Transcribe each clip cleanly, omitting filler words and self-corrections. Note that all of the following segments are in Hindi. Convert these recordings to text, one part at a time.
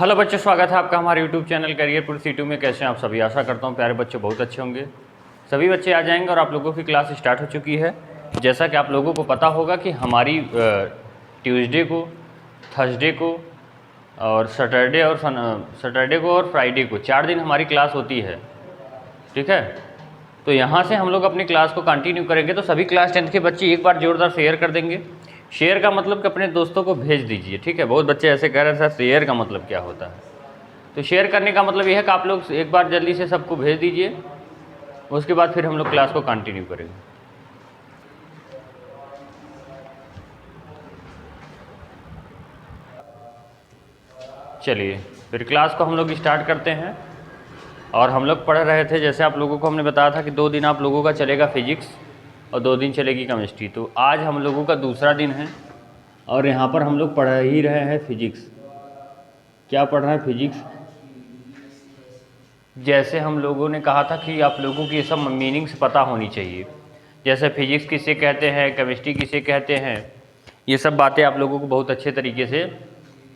हेलो बच्चों, स्वागत है आपका हमारे यूट्यूब चैनल करियर पुर C2 में। कैसे हैं आप सभी? आशा करता हूं प्यारे बच्चे बहुत अच्छे होंगे। सभी बच्चे आ जाएंगे और आप लोगों की क्लास स्टार्ट हो चुकी है। जैसा कि आप लोगों को पता होगा कि हमारी ट्यूसडे को, थर्सडे को और सैटरडे को और फ्राइडे को 4 दिन हमारी क्लास होती है। ठीक है, तो यहाँ से हम लोग अपनी क्लास को कंटिन्यू करेंगे। तो सभी क्लास 10th के बच्चे एक बार जोरदार शेयर कर देंगे। शेयर का मतलब कि अपने दोस्तों को भेज दीजिए। ठीक है, बहुत बच्चे ऐसे कह रहे हैं सर शेयर का मतलब क्या होता है। तो शेयर करने का मतलब यह है कि आप लोग एक बार जल्दी से सबको भेज दीजिए, उसके बाद फिर हम लोग क्लास को कंटिन्यू करेंगे। चलिए फिर क्लास को हम लोग स्टार्ट करते हैं। और हम लोग पढ़ रहे थे, जैसे आप लोगों को हमने बताया था कि 2 दिन आप लोगों का चलेगा फिजिक्स और 2 दिन चलेगी केमिस्ट्री। तो आज हम लोगों का दूसरा दिन है और यहाँ पर हम लोग पढ़ ही रहे हैं फिजिक्स। क्या पढ़ रहे हैं? फिजिक्स। जैसे हम लोगों ने कहा था कि आप लोगों की ये सब मीनिंग्स पता होनी चाहिए, जैसे फिजिक्स किसे कहते हैं, केमिस्ट्री किसे कहते हैं, ये सब बातें आप लोगों को बहुत अच्छे तरीके से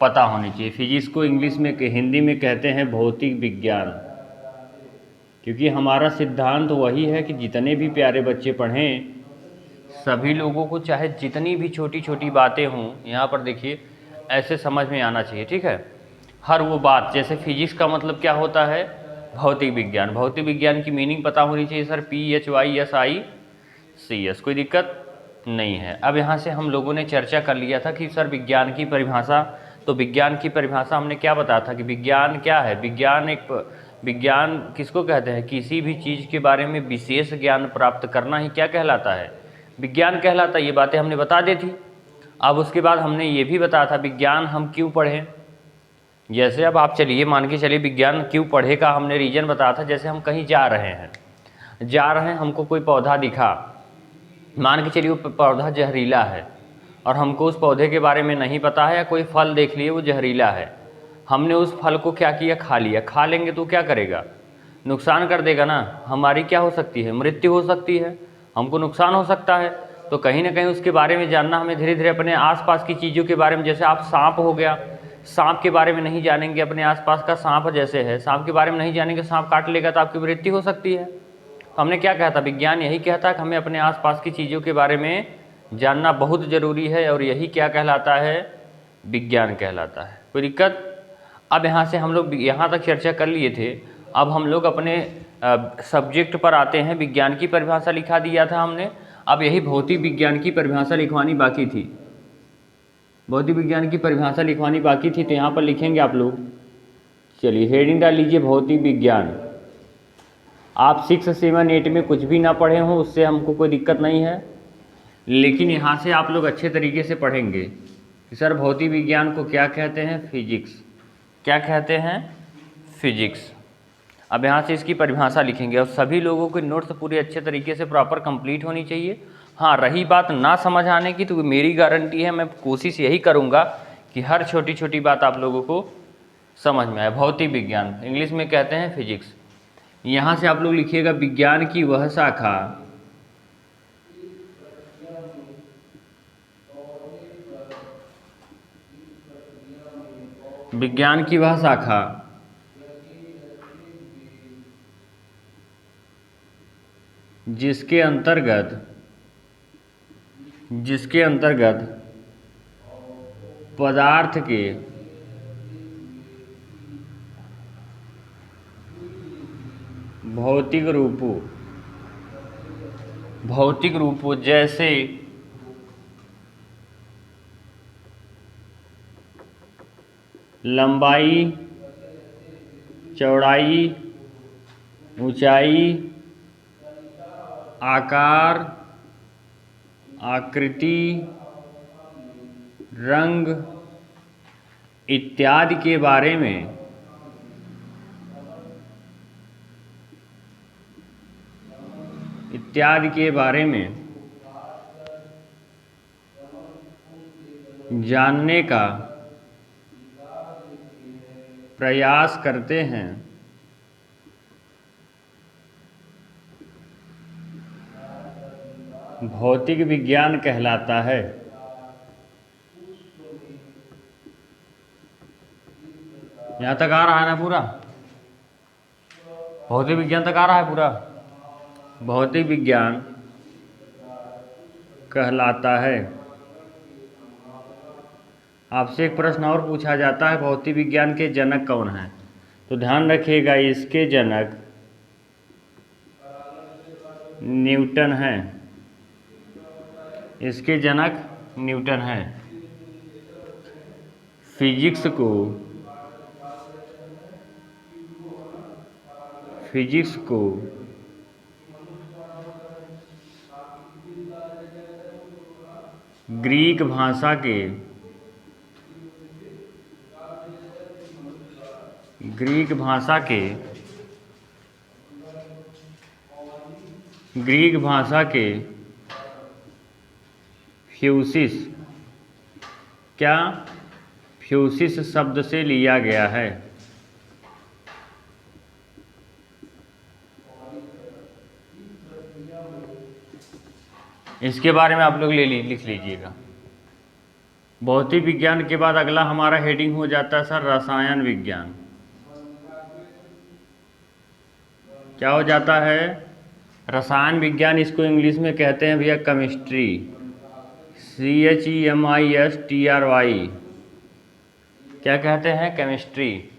पता होनी चाहिए। फिजिक्स को इंग्लिश में हिंदी में कहते हैं भौतिक विज्ञान, क्योंकि हमारा सिद्धांत वही है कि जितने भी प्यारे बच्चे पढ़ें सभी लोगों को, चाहे जितनी भी छोटी छोटी बातें हों, यहाँ पर देखिए ऐसे समझ में आना चाहिए। ठीक है, हर वो बात, जैसे फिजिक्स का मतलब क्या होता है? भौतिक विज्ञान। भौतिक विज्ञान की मीनिंग पता होनी चाहिए सर, PHYSICS। कोई दिक्कत नहीं है। अब यहाँ से हम लोगों ने चर्चा कर लिया था कि सर विज्ञान की परिभाषा, तो विज्ञान की परिभाषा हमने क्या बताया था कि विज्ञान क्या है? विज्ञान किसको कहते हैं? किसी भी चीज़ के बारे में विशेष ज्ञान प्राप्त करना ही क्या कहलाता है? विज्ञान कहलाता है। ये बातें हमने बता दी थी। अब उसके बाद हमने ये भी बताया था विज्ञान हम क्यों पढ़ें। जैसे अब आप चलिए मान के चलिए विज्ञान क्यों पढ़े का हमने रीजन बताया था। जैसे हम कहीं जा रहे हैं, हमको कोई पौधा दिखा, मान के चलिए वो पौधा जहरीला है और हमको उस पौधे के बारे में नहीं पता है, या कोई फल देख लिए वो जहरीला है, हमने उस फल को क्या किया? खा लिया। खा लेंगे तो क्या करेगा? नुकसान कर देगा ना। हमारी क्या हो सकती है? मृत्यु हो सकती है, हमको नुकसान हो सकता है। तो कहीं ना कहीं उसके बारे में जानना हमें धीरे धीरे अपने आसपास की चीज़ों के बारे में। जैसे आप सांप हो गया, सांप के बारे में नहीं जानेंगे, अपने आसपास का सांप जैसे है, सांप के बारे में नहीं जानेंगे, सांप काट लेगा तो आपकी मृत्यु हो सकती है। तो हमने क्या कहा था? विज्ञान यही कहता है कि हमें अपने आसपास की चीज़ों के बारे में जानना बहुत ज़रूरी है, और यही क्या कहलाता है? विज्ञान कहलाता है। कोई दिक्कत? अब यहाँ से हम लोग यहाँ तक चर्चा कर लिए थे। अब हम लोग अपने सब्जेक्ट पर आते हैं। विज्ञान की परिभाषा लिखा दिया था हमने, अब यही भौतिक विज्ञान की परिभाषा लिखवानी बाकी थी। भौतिक विज्ञान की परिभाषा लिखवानी बाकी थी, तो यहाँ पर लिखेंगे आप लोग। चलिए हेडिंग डाल लीजिए भौतिक विज्ञान। आप 6, 7, 8 में कुछ भी ना पढ़े हों उससे हमको कोई दिक्कत नहीं है, लेकिन यहाँ से आप लोग अच्छे तरीके से पढ़ेंगे कि सर भौतिक विज्ञान को क्या कहते हैं? फिजिक्स। क्या कहते हैं? फिजिक्स। अब यहाँ से इसकी परिभाषा लिखेंगे और सभी लोगों के नोट्स पूरे अच्छे तरीके से प्रॉपर कंप्लीट होनी चाहिए। हाँ, रही बात ना समझ आने की, तो मेरी गारंटी है, मैं कोशिश यही करूँगा कि हर छोटी छोटी बात आप लोगों को समझ में आए। भौतिक विज्ञान इंग्लिश में कहते हैं फिजिक्स। यहाँ से आप लोग लिखिएगा विज्ञान की वह शाखा जिसके अंतर्गत पदार्थ के भौतिक रूपों जैसे लंबाई, चौड़ाई, ऊंचाई, आकार, आकृति, रंग इत्यादि के बारे में जानने का प्रयास करते हैं। भौतिक विज्ञान कहलाता है। यहाँ तक आ रहा है ना पूरा? भौतिक विज्ञान तक आ रहा है पूरा? भौतिक विज्ञान कहलाता है। आपसे एक प्रश्न और पूछा जाता है, भौतिक विज्ञान के जनक कौन हैं? तो ध्यान रखिएगा, इसके जनक न्यूटन हैं। इसके जनक न्यूटन हैं। फिजिक्स को ग्रीक भाषा के फ्यूसिस, क्या फ्यूसिस शब्द से लिया गया है। इसके बारे में आप लोग लिख लीजिएगा। भौतिक विज्ञान के बाद अगला हमारा हेडिंग हो जाता है सर रसायन विज्ञान। क्या हो जाता है? रसायन विज्ञान, इसको इंग्लिश में कहते हैं भैया केमिस्ट्री, CHEMISTRY। क्या कहते हैं? केमिस्ट्री।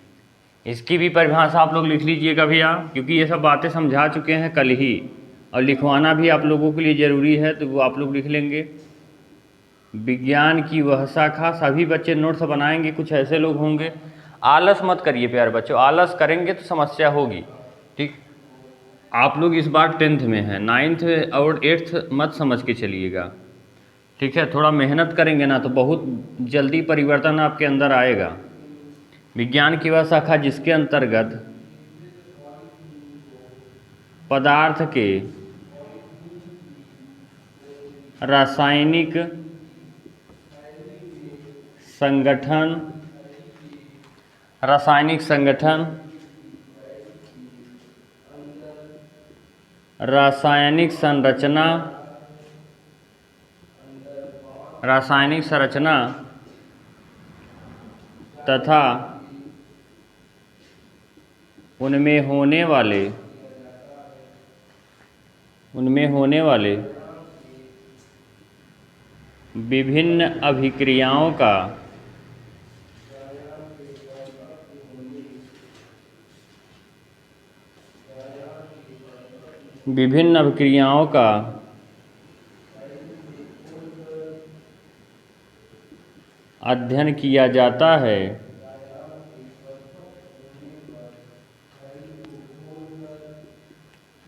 इसकी भी परिभाषा आप लोग लिख लीजिएगा भैया, क्योंकि ये सब बातें समझा चुके हैं कल ही, और लिखवाना भी आप लोगों के लिए ज़रूरी है, तो वो आप लोग लिख लेंगे। विज्ञान की वह शाखा, सभी बच्चे नोट्स बनाएंगे। कुछ ऐसे लोग होंगे, आलस मत करिए प्यारे बच्चों, आलस करेंगे तो समस्या होगी। ठीक, आप लोग इस बार 10th में हैं, 9th और 8th मत समझ के चलिएगा। ठीक है, थोड़ा मेहनत करेंगे ना तो बहुत जल्दी परिवर्तन आपके अंदर आएगा। विज्ञान की वह शाखा जिसके अंतर्गत पदार्थ के रासायनिक संगठन, रासायनिक संरचना तथा उनमें होने वाले विभिन्न अभिक्रियाओं का अध्ययन किया जाता है।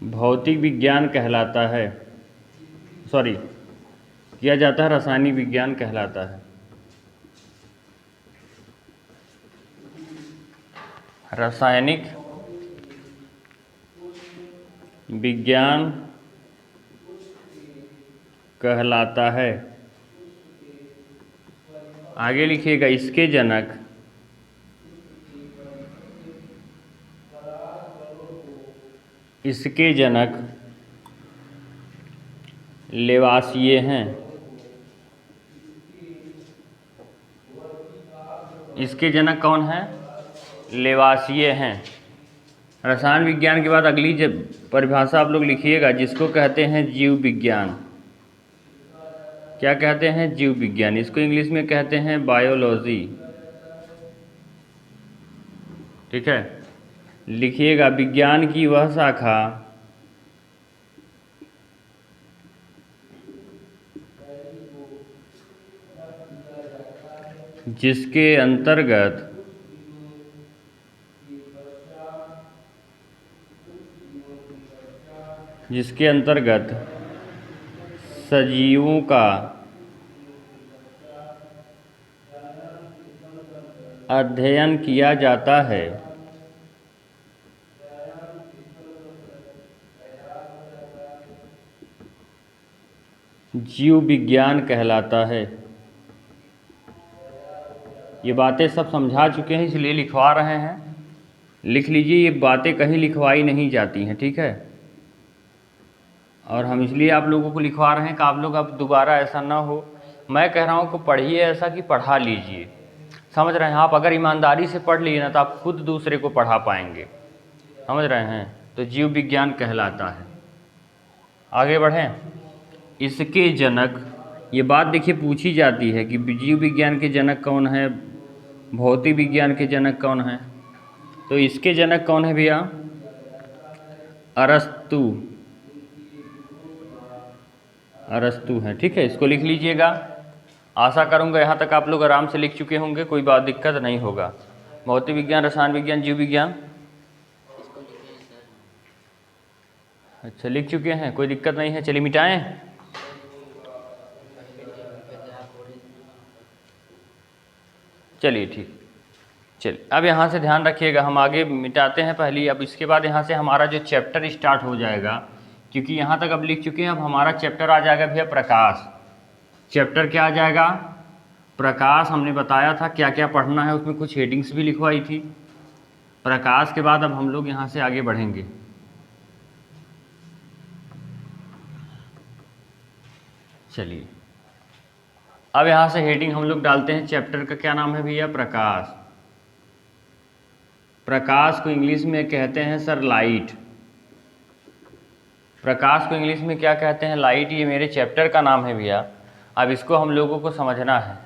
भौतिक विज्ञान कहलाता है, किया जाता है, रासायनिक विज्ञान कहलाता है। रासायनिक विज्ञान कहलाता है। आगे लिखिएगा, इसके जनक लेवासिये हैं। इसके जनक कौन हैं? लेवासिये हैं। रसायन विज्ञान के बाद अगली परिभाषा आप लोग लिखिएगा, जिसको कहते हैं जीव विज्ञान। क्या कहते हैं? जीव विज्ञान। इसको इंग्लिश में कहते हैं बायोलॉजी। ठीक है, लिखिएगा, विज्ञान की वह शाखा जिसके अंतर्गत सजीवों का अध्ययन किया जाता है। जीव विज्ञान कहलाता है। ये बातें सब समझा चुके हैं, इसलिए लिखवा रहे हैं। लिख लीजिए, ये बातें कहीं लिखवाई नहीं जाती हैं। ठीक है, और हम इसलिए आप लोगों को लिखवा रहे हैं कि आप लोग अब दोबारा ऐसा ना हो। मैं कह रहा हूँ कि पढ़िए ऐसा कि पढ़ा लीजिए। समझ रहे हैं आप? अगर ईमानदारी से पढ़ लिए ना तो आप खुद दूसरे को पढ़ा पाएंगे। समझ रहे हैं? तो जीव विज्ञान कहलाता है। आगे बढ़ें। इसके जनक, ये बात देखिए पूछी जाती है कि जीव विज्ञान के जनक कौन है, भौतिक विज्ञान के जनक कौन है। तो इसके जनक कौन है भैया? अरस्तु। अरस्तु है, ठीक है, इसको लिख लीजिएगा। आशा करूंगा यहाँ तक आप लोग आराम से लिख चुके होंगे, कोई बात दिक्कत नहीं होगा। भौतिक विज्ञान, रसायन विज्ञान, जीव विज्ञान, अच्छा लिख चुके हैं, कोई दिक्कत नहीं है। चलिए मिटाएं। चलिए ठीक, चलिए अब यहाँ से ध्यान रखिएगा, हम आगे मिटाते हैं पहले। अब इसके बाद यहाँ से हमारा जो चैप्टर स्टार्ट हो जाएगा, क्योंकि यहाँ तक अब लिख चुके हैं। अब हमारा चैप्टर आ जाएगा भैया प्रकाश। चैप्टर क्या आ जाएगा? प्रकाश। हमने बताया था क्या क्या पढ़ना है, उसमें कुछ हेडिंग्स भी लिखवाई थी। प्रकाश के बाद अब हम लोग यहाँ से आगे बढ़ेंगे। चलिए अब यहाँ से हेडिंग हम लोग डालते हैं। चैप्टर का क्या नाम है भैया? प्रकाश। प्रकाश को इंग्लिश में कहते हैं सर लाइट। प्रकाश को इंग्लिश में क्या कहते हैं? लाइट। ये मेरे चैप्टर का नाम है भैया। अब इसको हम लोगों को समझना है,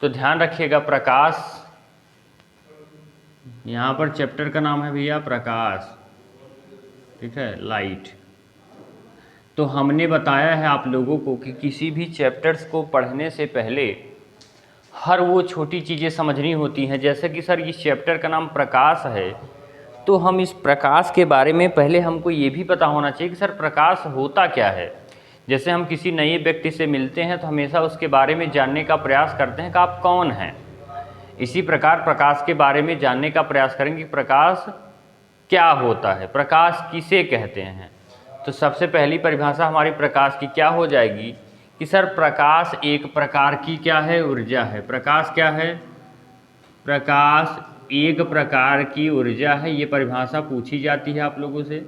तो ध्यान रखिएगा। प्रकाश, यहाँ पर चैप्टर का नाम है भैया प्रकाश, ठीक है, लाइट। तो हमने बताया है आप लोगों को कि किसी भी चैप्टर्स को पढ़ने से पहले हर वो छोटी चीज़ें समझनी होती हैं। जैसे कि सर इस चैप्टर का नाम प्रकाश है, तो हम इस प्रकाश के बारे में पहले हमको ये भी पता होना चाहिए कि सर प्रकाश होता क्या है। जैसे हम किसी नए व्यक्ति से मिलते हैं तो हमेशा उसके बारे में जानने का प्रयास करते हैं कि आप कौन हैं। इसी प्रकार प्रकाश के बारे में जानने का प्रयास करेंगे कि प्रकाश क्या होता है, प्रकाश किसे कहते हैं। तो सबसे पहली परिभाषा हमारी प्रकाश की क्या हो जाएगी कि सर प्रकाश एक प्रकार की क्या है? ऊर्जा है। प्रकाश क्या है? प्रकाश एक प्रकार की ऊर्जा है। ये परिभाषा पूछी जाती है आप लोगों से,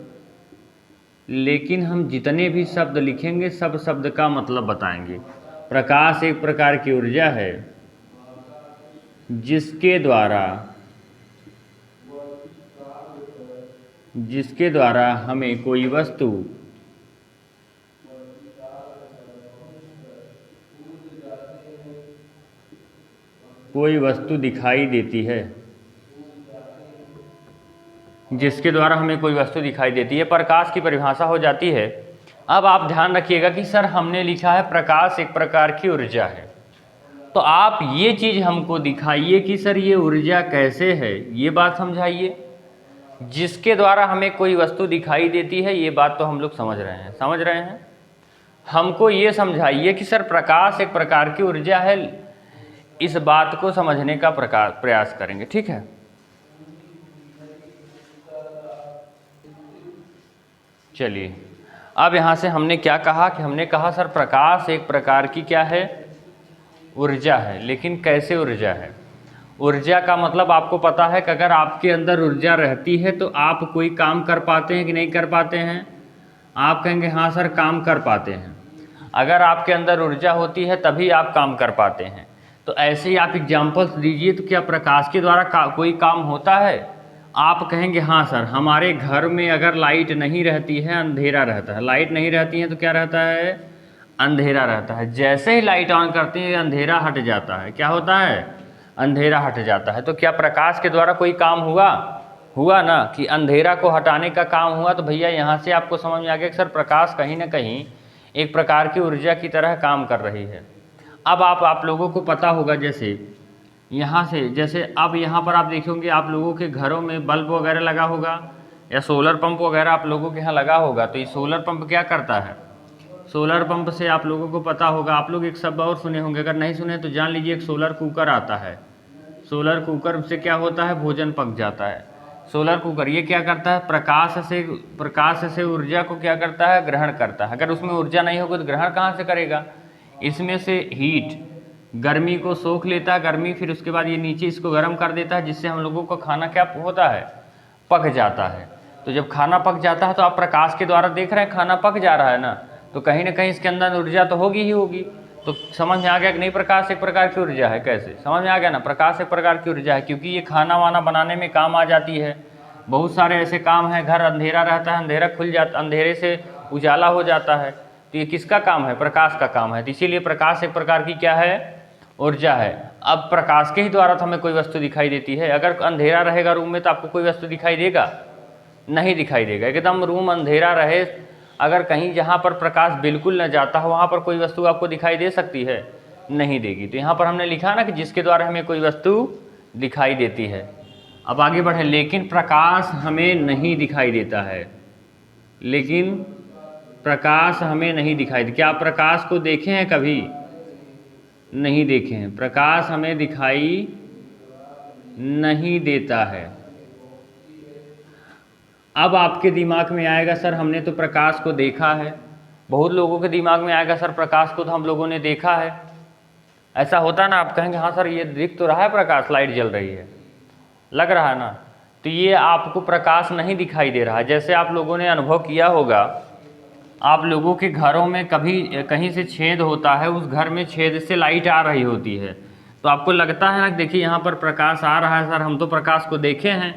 लेकिन हम जितने भी शब्द लिखेंगे सब शब्द का मतलब बताएंगे। प्रकाश एक प्रकार की ऊर्जा है जिसके द्वारा हमें कोई वस्तु दिखाई देती है। जिसके द्वारा हमें कोई वस्तु दिखाई देती है, प्रकाश की परिभाषा हो जाती है। अब आप ध्यान रखिएगा कि सर हमने लिखा है प्रकाश एक प्रकार की ऊर्जा है, तो आप ये चीज़ हमको दिखाइए कि सर ये ऊर्जा कैसे है, ये बात समझाइए। जिसके द्वारा हमें कोई वस्तु दिखाई देती है, ये बात तो हम लोग समझ रहे हैं। हमको ये समझाइए कि सर प्रकाश एक प्रकार की ऊर्जा है, इस बात को समझने का प्रयास करेंगे, ठीक है। चलिए अब यहाँ से हमने क्या कहा कि हमने कहा सर प्रकाश एक प्रकार की क्या है? ऊर्जा है। लेकिन कैसे ऊर्जा है? ऊर्जा का मतलब आपको पता है कि अगर आपके अंदर ऊर्जा रहती है तो आप कोई काम कर पाते हैं कि नहीं कर पाते हैं? आप कहेंगे हाँ सर काम कर पाते हैं। अगर आपके अंदर ऊर्जा होती है तभी आप काम कर पाते हैं। तो ऐसे ही आप एग्जाम्पल्स दीजिए। तो क्या प्रकाश के द्वारा कोई काम होता है? आप कहेंगे हाँ सर, हमारे घर में अगर लाइट नहीं रहती है अंधेरा रहता है। लाइट नहीं रहती है तो क्या रहता है? अंधेरा रहता है। जैसे ही लाइट ऑन करते हैं अंधेरा हट जाता है। क्या होता है? अंधेरा हट जाता है। तो क्या प्रकाश के द्वारा कोई काम हुआ ना कि अंधेरा को हटाने का काम हुआ। तो भैया यहाँ से आपको समझ में आ गया कि सर प्रकाश कहीं ना कहीं एक प्रकार की ऊर्जा की तरह काम कर रही है। अब आप लोगों को पता होगा, जैसे यहाँ से जैसे अब यहाँ पर आप देखेंगे आप लोगों के घरों में बल्ब वगैरह लगा होगा या सोलर पंप वगैरह आप लोगों के यहाँ लगा होगा। तो ये सोलर पंप क्या करता है? सोलर पंप से आप लोगों को पता होगा, आप लोग एक शब्द और सुने होंगे, अगर नहीं सुने तो जान लीजिए, एक सोलर कुकर आता है। सोलर कुकर से क्या होता है? भोजन पक जाता है। सोलर कुकर ये क्या करता है? प्रकाश से ऊर्जा को क्या करता है? ग्रहण करता है। अगर उसमें ऊर्जा नहीं होगी तो ग्रहण कहाँ से करेगा? इसमें से हीट, गर्मी को सोख लेता है, गर्मी फिर उसके बाद ये नीचे इसको गर्म कर देता है, जिससे हम लोगों का खाना क्या होता है? पक जाता है। तो जब खाना पक जाता है तो आप प्रकाश के द्वारा देख रहे हैं खाना पक जा रहा है ना, तो कहीं ना कहीं इसके अंदर ऊर्जा तो होगी ही होगी। तो समझ में आ गया कि नहीं, प्रकाश एक प्रकार की ऊर्जा है। कैसे समझ में आ गया ना, प्रकाश एक प्रकार की ऊर्जा है, क्योंकि ये खाना वाना बनाने में काम आ जाती है। बहुत सारे ऐसे काम हैं, घर अंधेरा रहता है, अंधेरा खुल जाता, अंधेरे से उजाला हो जाता है, तो ये किसका काम है, प्रकाश का काम है। तो इसीलिए प्रकाश एक प्रकार की क्या है, ऊर्जा है। अब प्रकाश के ही द्वारा तो हमें कोई वस्तु दिखाई देती है। अगर अंधेरा रहेगा रूम में तो आपको कोई वस्तु दिखाई देगा, नहीं दिखाई देगा। एकदम रूम अंधेरा रहे, अगर कहीं जहाँ पर प्रकाश बिल्कुल न जाता हो वहाँ पर कोई वस्तु आपको दिखाई दे सकती है, नहीं देगी। तो यहाँ पर हमने लिखा ना कि जिसके द्वारा हमें कोई वस्तु दिखाई देती है। अब आगे बढ़े, लेकिन प्रकाश हमें नहीं दिखाई देता है, लेकिन प्रकाश हमें नहीं दिखाई दे। क्या आप प्रकाश को देखे हैं कभी, नहीं देखे हैं। प्रकाश हमें दिखाई नहीं देता है। अब आपके दिमाग में आएगा सर हमने तो प्रकाश को देखा है। बहुत लोगों के दिमाग में आएगा सर प्रकाश को तो हम लोगों ने देखा है। ऐसा होता ना, आप कहेंगे हाँ सर ये दिख तो रहा है प्रकाश, लाइट जल रही है, लग रहा है ना, तो ये आपको प्रकाश नहीं दिखाई दे रहा है। जैसे आप लोगों ने अनुभव किया होगा, आप लोगों के घरों में कभी कहीं से छेद होता है, उस घर में छेद से लाइट आ रही होती है, तो आपको लगता है ना देखिए यहाँ पर प्रकाश आ रहा है, सर हम तो प्रकाश को देखे हैं।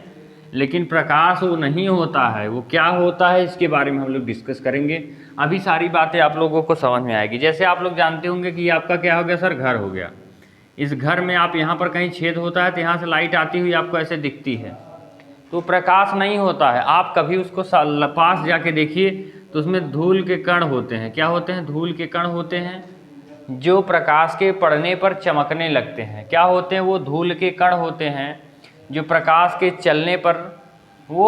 लेकिन प्रकाश वो नहीं होता है, वो क्या होता है इसके बारे में हम लोग डिस्कस करेंगे। अभी सारी बातें आप लोगों को समझ में आएगी। जैसे आप लोग जानते होंगे कि ये आपका क्या हो गया सर, घर हो गया। इस घर में आप यहाँ पर कहीं छेद होता है तो यहाँ से लाइट आती हुई आपको ऐसे दिखती है, तो प्रकाश नहीं होता है। आप कभी उसको पास जाके देखिए तो उसमें धूल के कण होते हैं। क्या होते हैं, धूल के कण होते हैं, जो प्रकाश के पड़ने पर चमकने लगते हैं। क्या होते हैं, वो धूल के कण होते हैं जो प्रकाश के चलने पर वो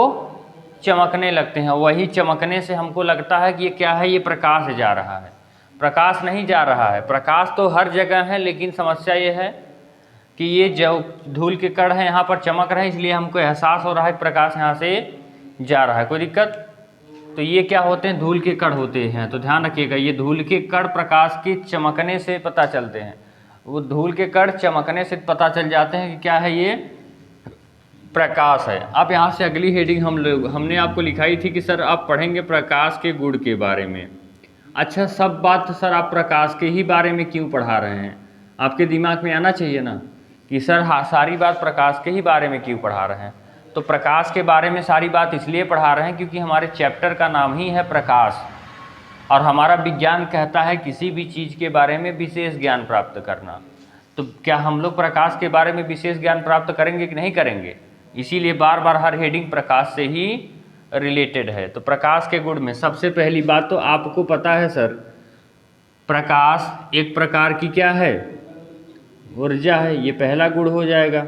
चमकने लगते हैं। वही चमकने से हमको लगता है कि ये क्या है, ये प्रकाश जा रहा है। प्रकाश नहीं जा रहा है, प्रकाश तो हर जगह है, लेकिन समस्या ये है कि ये जो धूल के कण हैं यहाँ पर चमक रहे हैं, इसलिए हमको एहसास हो रहा है प्रकाश यहाँ से जा रहा है। कोई दिक्कत? तो ये क्या होते हैं, धूल के कण होते हैं। तो ध्यान रखिएगा, ये धूल के कण प्रकाश के चमकने से पता चलते हैं। वो धूल के कण चमकने से पता चल जाते हैं कि क्या है, ये प्रकाश है। अब यहाँ से अगली हेडिंग हमने आपको लिखाई थी कि सर आप पढ़ेंगे प्रकाश के गुण के बारे में। अच्छा, सब बात तो सर आप प्रकाश के ही बारे में क्यों पढ़ा रहे हैं, आपके दिमाग में आना चाहिए ना कि सर हाँ सारी बात प्रकाश के ही बारे में क्यों पढ़ा रहे हैं। तो प्रकाश के बारे में सारी बात इसलिए पढ़ा रहे हैं क्योंकि हमारे चैप्टर का नाम ही है प्रकाश, और हमारा विज्ञान कहता है किसी भी चीज़ के बारे में विशेष ज्ञान प्राप्त करना। तो क्या हम लोग प्रकाश के बारे में विशेष ज्ञान प्राप्त करेंगे कि नहीं करेंगे? इसीलिए बार बार हर हेडिंग प्रकाश से ही रिलेटेड है। तो प्रकाश के गुण में सबसे पहली बात तो आपको पता है सर, प्रकाश एक प्रकार की क्या है, ऊर्जा है। ये पहला गुण हो जाएगा।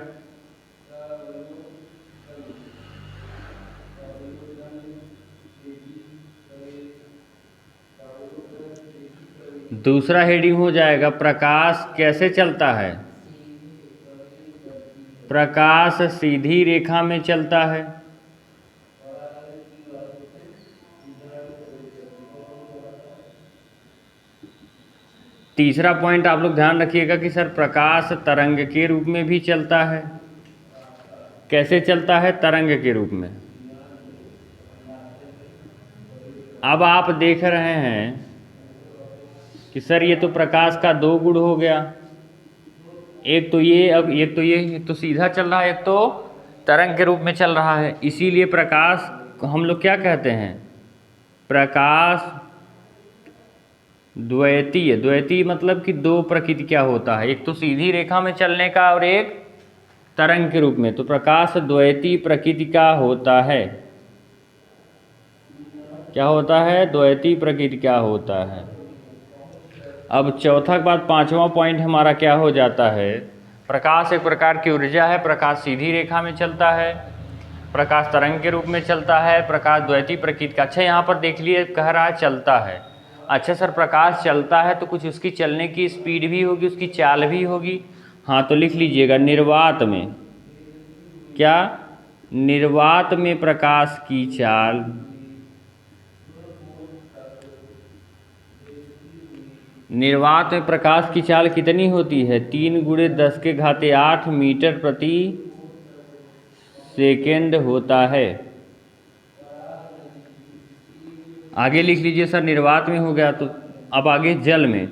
दूसरा हेडिंग हो जाएगा प्रकाश कैसे चलता है, प्रकाश सीधी रेखा में चलता है। तीसरा पॉइंट आप लोग ध्यान रखिएगा कि सर प्रकाश तरंग के रूप में भी चलता है। कैसे चलता है, तरंग के रूप में। अब आप देख रहे हैं कि सर ये तो प्रकाश का दो गुण हो गया, एक तो ये, अब एक तो सीधा चल रहा है, एक तो तरंग के रूप में चल रहा है। इसीलिए प्रकाश हम लोग क्या कहते हैं, प्रकाश द्वैतीय। द्वैतीय मतलब कि दो प्रकृति क्या होता है, एक तो सीधी रेखा में चलने का और एक तरंग के रूप में। तो प्रकाश द्वैतीय प्रकृति का होता है। क्या होता है, द्वैतीय प्रकृति क्या होता है। अब चौथा के बाद पांचवा पॉइंट हमारा क्या हो जाता है, प्रकाश एक प्रकार की ऊर्जा है। प्रकाश सीधी रेखा में चलता है, प्रकाश तरंग के रूप में चलता है, प्रकाश द्वैतीय प्रकृति का। अच्छा, यहाँ पर देख लिए कह रहा है चलता है। अच्छा सर, प्रकाश चलता है तो कुछ उसकी चलने की स्पीड भी होगी, उसकी चाल भी होगी। हाँ, तो लिख लीजिएगा निर्वात में। क्या, निर्वात में प्रकाश की चाल, निर्वात में प्रकाश की चाल कितनी होती है, 3×10⁸ मीटर प्रति सेकेंड होता है। आगे लिख लीजिए सर, निर्वात में हो गया। तो अब आगे जल में।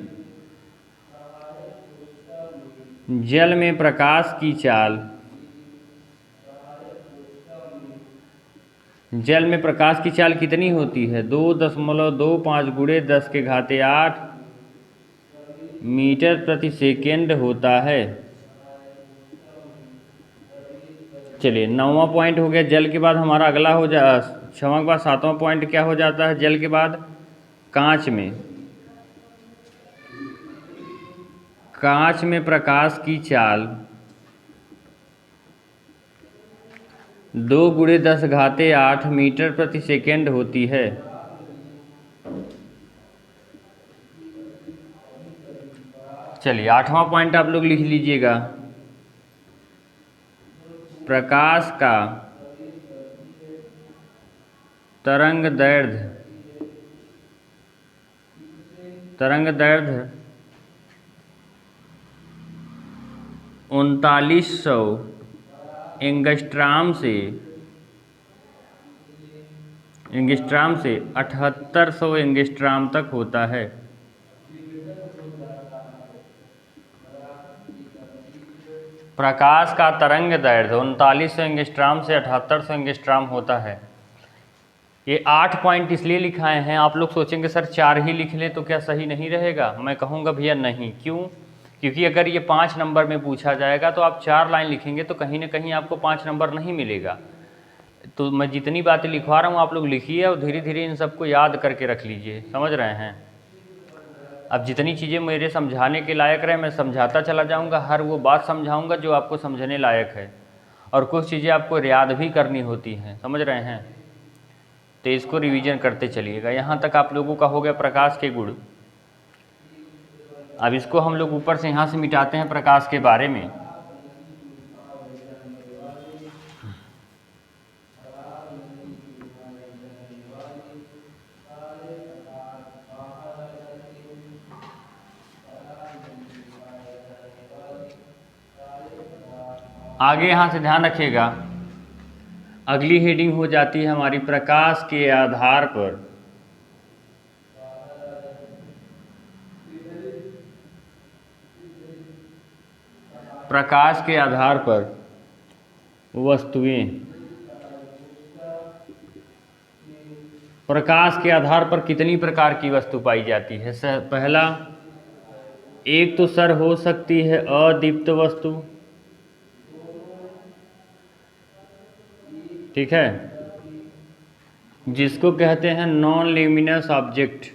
जल में प्रकाश की चाल, जल में प्रकाश की चाल कितनी होती है? 2.25 गुणे 10⁸ मीटर प्रति सेकेंड होता है। चलिए 9वां पॉइंट हो गया। जल के बाद हमारा अगला हो जा 6वां के बाद 7वां पॉइंट क्या हो जाता है जल के बाद? कांच में, कांच में प्रकाश की चाल 2 गुणे 10⁸ मीटर प्रति सेकेंड होती है। चलिए 8वां पॉइंट आप लोग लिख लीजिएगा। प्रकाश का तरंग दैर्ध्य, तरंग दैर्ध्य 3900 एंगस्ट्राम से 7800 एंगस्ट्राम तक होता है। प्रकाश का तरंग दैर्ध्य 3900 एंगस्ट्राम से 7800 एंगस्ट्राम होता है। ये 8 पॉइंट इसलिए लिखाए हैं। आप लोग सोचेंगे सर 4 ही लिख लें तो क्या सही नहीं रहेगा? मैं कहूँगा भैया नहीं। क्यों? क्योंकि अगर ये 5 नंबर में पूछा जाएगा तो आप 4 लाइन लिखेंगे तो कहीं ना कहीं आपको 5 नंबर नहीं मिलेगा। तो मैं जितनी बातें लिखवा रहा हूँ आप लोग लिखिए और धीरे धीरे इन सबको याद करके रख लीजिए। समझ रहे हैं? अब जितनी चीज़ें मेरे समझाने के लायक रहे मैं समझाता चला जाऊँगा, हर वो बात समझाऊँगा जो आपको समझने लायक है, और कुछ चीज़ें आपको याद भी करनी होती हैं। समझ रहे हैं? तो इसको रिवीजन करते चलिएगा। यहाँ तक आप लोगों का हो गया प्रकाश के गुण। अब इसको हम लोग ऊपर से यहाँ से मिटाते हैं प्रकाश के बारे में। आगे यहाँ से ध्यान रखिएगा, अगली हेडिंग हो जाती है हमारी प्रकाश के आधार पर। प्रकाश के आधार पर वस्तुएं। प्रकाश के आधार पर कितनी प्रकार की वस्तु पाई जाती है? पहला, एक तो सर हो सकती है अदीप्त वस्तु, ठीक है, जिसको कहते हैं नॉन ल्यूमिनस ऑब्जेक्ट।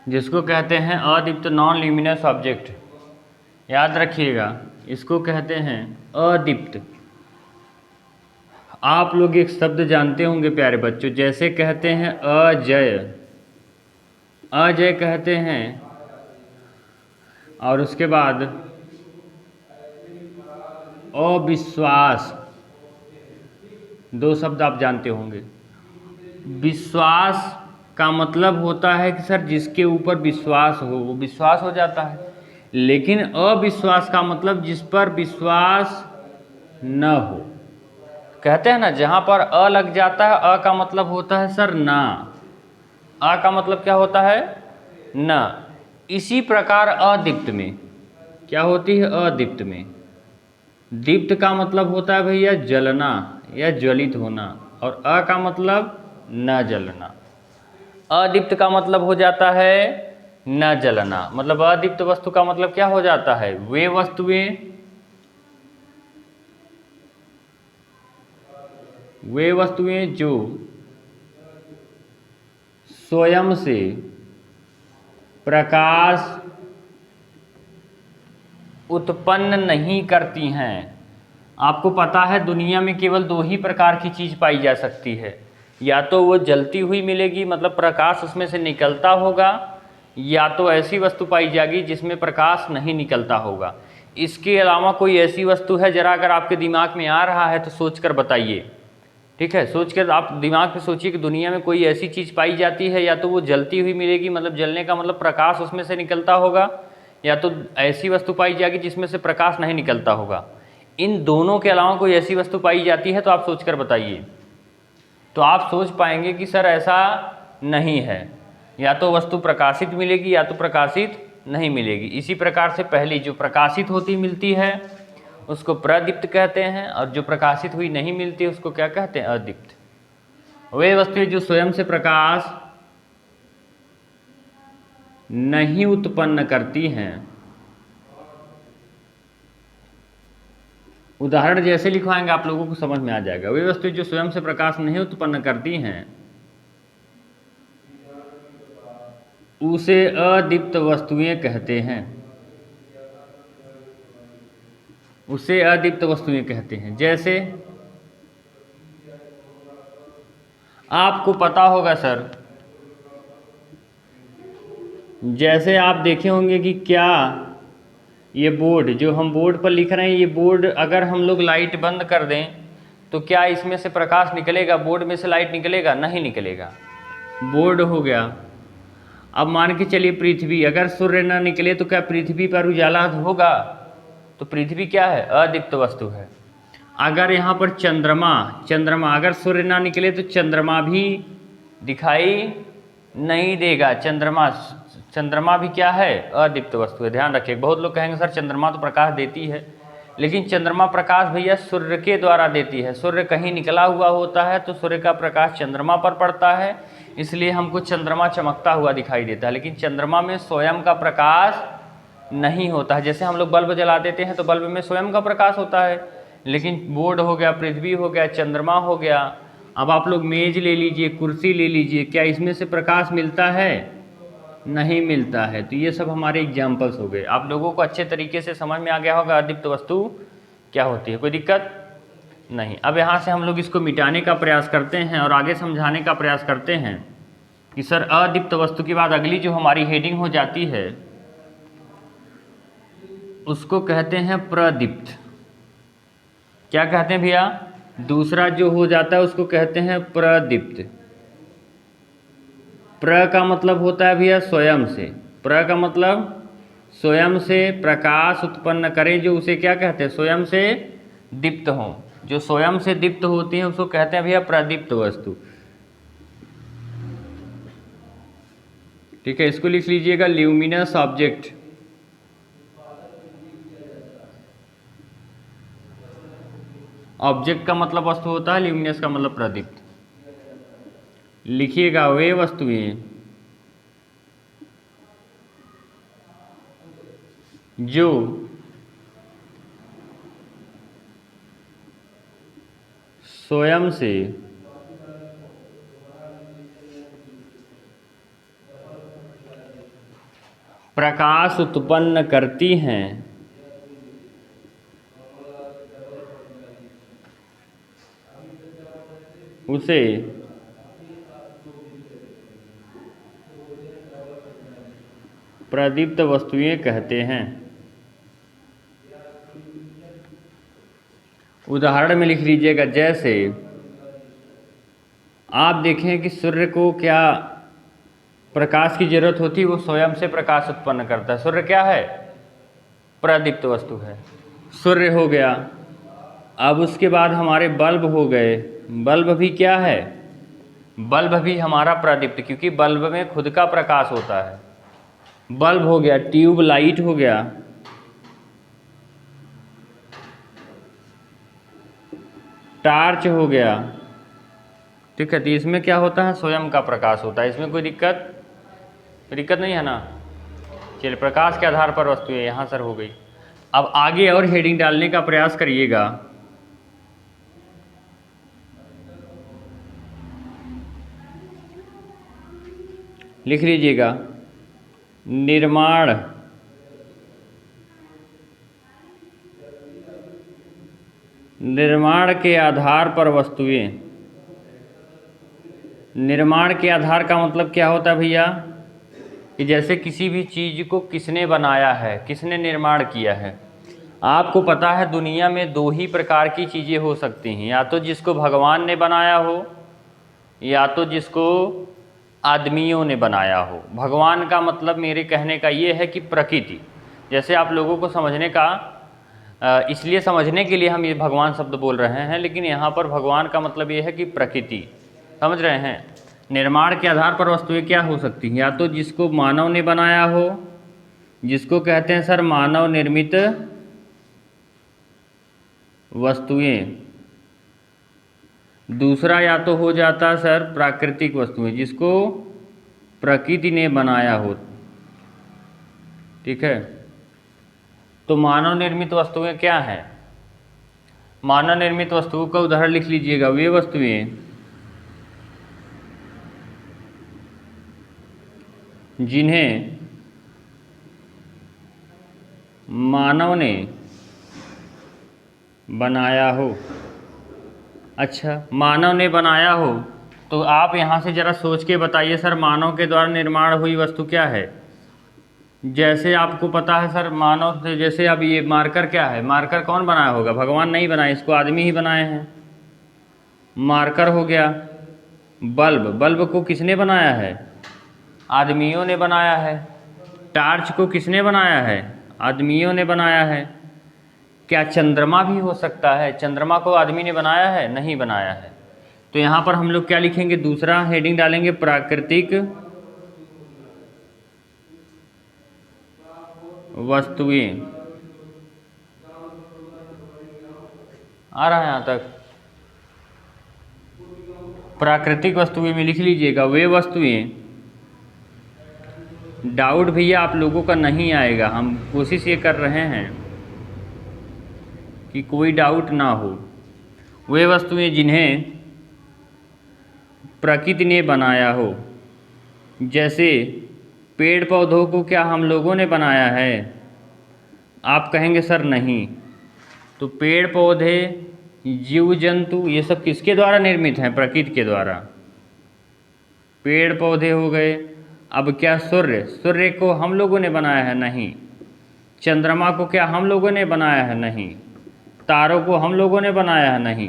जिसको कहते हैं अदीप्त नॉन ल्यूमिनस ऑब्जेक्ट, याद रखिएगा इसको कहते हैं अदीप्त। आप लोग एक शब्द जानते होंगे प्यारे बच्चों, जैसे कहते हैं अजय, अजय कहते हैं, और उसके बाद अविश्वास, 2 शब्द आप जानते होंगे। विश्वास का मतलब होता है कि सर जिसके ऊपर विश्वास हो वो विश्वास हो जाता है, लेकिन अविश्वास का मतलब जिस पर विश्वास न हो। कहते हैं ना जहाँ पर अ लग जाता है, अ का मतलब होता है सर ना, अ का मतलब क्या होता है? ना। इसी प्रकार अदीप्त में क्या होती है? अदीप्त में दीप्त का मतलब होता है भैया जलना या ज्वलित होना, और अ का मतलब न जलना। अदीप्त का मतलब हो जाता है न जलना। मतलब अदीप्त वस्तु का मतलब क्या हो जाता है? वे वस्तुएं जो स्वयं से प्रकाश उत्पन्न नहीं करती हैं। आपको पता है दुनिया में केवल 2 ही प्रकार की चीज़ पाई जा सकती है, या तो वो जलती हुई मिलेगी मतलब प्रकाश उसमें से निकलता होगा, या तो ऐसी वस्तु पाई जाएगी जिसमें प्रकाश नहीं निकलता होगा। इसके अलावा कोई ऐसी वस्तु है? जरा अगर आपके दिमाग में आ रहा है तो सोच कर बताइए। ठीक है, सोच कर आप दिमाग में सोचिए कि दुनिया में कोई ऐसी चीज़ पाई जाती है, या तो वो जलती हुई मिलेगी मतलब जलने का मतलब प्रकाश उसमें से निकलता होगा, या तो ऐसी वस्तु पाई जाएगी जिसमें से प्रकाश नहीं निकलता होगा। इन दोनों के अलावा कोई ऐसी वस्तु पाई जाती है तो आप सोच कर बताइए। तो आप सोच पाएंगे कि सर ऐसा नहीं है। या तो वस्तु प्रकाशित मिलेगी या तो प्रकाशित नहीं मिलेगी। इसी प्रकार से पहली जो प्रकाशित होती मिलती है उसको प्रदीप्त कहते हैं, और जो प्रकाशित हुई नहीं मिलती उसको क्या कहते हैं? अदीप्त। वे वस्तुएं जो स्वयं से प्रकाश नहीं उत्पन्न करती हैं, उदाहरण जैसे लिखवाएंगे आप लोगों को समझ में आ जाएगा। वे वस्तुएं जो स्वयं से प्रकाश नहीं उत्पन्न करती हैं उसे अदीप्त वस्तुएं कहते हैं। उसे अदीप्त वस्तुएं कहते हैं। जैसे आपको पता होगा सर, जैसे आप देखे होंगे कि क्या ये बोर्ड जो हम बोर्ड पर लिख रहे हैं, ये बोर्ड अगर हम लोग लाइट बंद कर दें तो क्या इसमें से प्रकाश निकलेगा? बोर्ड में से लाइट निकलेगा? नहीं निकलेगा। बोर्ड हो गया। अब मान के चलिए पृथ्वी, अगर सूर्य न निकले तो क्या पृथ्वी पर उजाला होगा? तो पृथ्वी क्या है? अदीप्त वस्तु है। अगर यहाँ पर चंद्रमा अगर सूर्य ना निकले तो चंद्रमा भी दिखाई नहीं देगा। चंद्रमा भी क्या है? अदीप्त वस्तु है। ध्यान रखिए। बहुत लोग कहेंगे सर चंद्रमा तो प्रकाश देती है, लेकिन चंद्रमा प्रकाश भैया सूर्य के द्वारा देती है। सूर्य कहीं निकला हुआ होता है तो सूर्य का प्रकाश चंद्रमा पर पड़ता है, इसलिए हमको चंद्रमा चमकता हुआ दिखाई देता है। लेकिन चंद्रमा में स्वयं का प्रकाश नहीं होता है। जैसे हम लोग बल्ब जला देते हैं तो बल्ब में स्वयं का प्रकाश होता है, लेकिन बोर्ड हो गया, पृथ्वी हो गया, चंद्रमा हो गया। अब आप लोग मेज ले लीजिए, कुर्सी ले लीजिए, क्या इसमें से प्रकाश मिलता है? नहीं मिलता है। तो ये सब हमारे एग्जाम्पल्स हो गए। आप लोगों को अच्छे तरीके से समझ में आ गया होगा अदीप्त वस्तु क्या होती है। कोई दिक्कत नहीं। अब यहाँ से हम लोग इसको मिटाने का प्रयास करते हैं और आगे समझाने का प्रयास करते हैं कि सर अदीप्त वस्तु के बाद अगली जो हमारी हेडिंग हो जाती है उसको कहते हैं प्रदीप्त। क्या कहते हैं भैया? दूसरा जो हो जाता है उसको कहते हैं प्रदीप्त। प्र का मतलब होता है भैया स्वयं से। प्र का मतलब स्वयं से प्रकाश उत्पन्न करें, जो उसे क्या कहते हैं? स्वयं से दीप्त हों। जो स्वयं से दीप्त होती हैं उसको कहते हैं भैया प्रदीप्त वस्तु। ठीक है, इसको लिख लीजिएगा, ल्यूमिनस ऑब्जेक्ट। ऑब्जेक्ट का मतलब वस्तु होता है, ल्यूमिनस का मतलब प्रदीप्त। लिखिएगा, वे वस्तुएं जो स्वयं से प्रकाश उत्पन्न करती हैं उसे प्रदीप्त वस्तुएं कहते हैं। उदाहरण में लिख लीजिएगा, जैसे आप देखें कि सूर्य को क्या प्रकाश की जरूरत होती है? वो स्वयं से प्रकाश उत्पन्न करता है। सूर्य क्या है? प्रदीप्त वस्तु है। सूर्य हो गया। अब उसके बाद हमारे बल्ब हो गए। बल्ब भी क्या है? बल्ब भी हमारा प्रदीप्त, क्योंकि बल्ब में खुद का प्रकाश होता है। बल्ब हो गया। ट्यूब लाइट हो गया। टार्च हो गया। ठीक है, तो इसमें क्या होता है? स्वयं का प्रकाश होता है। इसमें कोई दिक्कत नहीं है ना? चलिए, प्रकाश के आधार पर वस्तुएं यहाँ सर हो गई। अब आगे और हेडिंग डालने का प्रयास करिएगा। लिख लीजिएगा, निर्माण के आधार पर वस्तुएं। निर्माण के आधार का मतलब क्या होता है भैया? कि जैसे किसी भी चीज़ को किसने बनाया है, किसने निर्माण किया है। आपको पता है दुनिया में दो ही प्रकार की चीज़ें हो सकती हैं, या तो जिसको भगवान ने बनाया हो या तो जिसको आदमियों ने बनाया हो। भगवान का मतलब मेरे कहने का ये है कि प्रकृति। जैसे आप लोगों को समझने का इसलिए समझने के लिए हम ये भगवान शब्द बोल रहे हैं, लेकिन यहाँ पर भगवान का मतलब ये है कि प्रकृति। समझ रहे हैं? निर्माण के आधार पर वस्तुएं क्या हो सकती हैं? या तो जिसको मानव ने बनाया हो, जिसको कहते हैं सर मानव निर्मित वस्तुएं। दूसरा या तो हो जाता सर प्राकृतिक वस्तुएं, जिसको प्रकृति ने बनाया हो। ठीक है, तो मानव निर्मित वस्तुएं क्या हैं? मानव निर्मित वस्तुओं का उदाहरण लिख लीजिएगा। वे वस्तुएं जिन्हें मानव ने बनाया हो। अच्छा, मानव ने बनाया हो तो आप यहाँ से ज़रा सोच के बताइए सर, मानव के द्वारा निर्माण हुई वस्तु क्या है? जैसे आपको पता है सर, मानव से जैसे अब ये मार्कर क्या है? मार्कर कौन बनाया होगा? भगवान नहीं बनाए, इसको आदमी ही बनाए हैं। मार्कर हो गया। बल्ब, बल्ब को किसने बनाया है? आदमियों ने बनाया है। टार्च को किसने बनाया है? आदमियों ने बनाया है। क्या चंद्रमा भी हो सकता है? चंद्रमा को आदमी ने बनाया है? नहीं बनाया है। तो यहाँ पर हम लोग क्या लिखेंगे? दूसरा हेडिंग डालेंगे प्राकृतिक वस्तुएं। आ रहा है यहाँ तक? प्राकृतिक वस्तुएं में लिख लीजिएगा वे वस्तुएं। डाउट भैया आप लोगों का नहीं आएगा, हम कोशिश ये कर रहे हैं कि कोई डाउट ना हो। वे वस्तुएं जिन्हें प्रकृति ने बनाया हो। जैसे पेड़ पौधों को क्या हम लोगों ने बनाया है? आप कहेंगे सर नहीं। तो पेड़ पौधे, जीव जंतु, ये सब किसके द्वारा निर्मित हैं? प्रकृति के द्वारा। पेड़ पौधे हो गए। अब क्या सूर्य, सूर्य को हम लोगों ने बनाया है? नहीं। चंद्रमा को क्या हम लोगों ने बनाया है? नहीं। तारों को हम लोगों ने बनाया है? नहीं।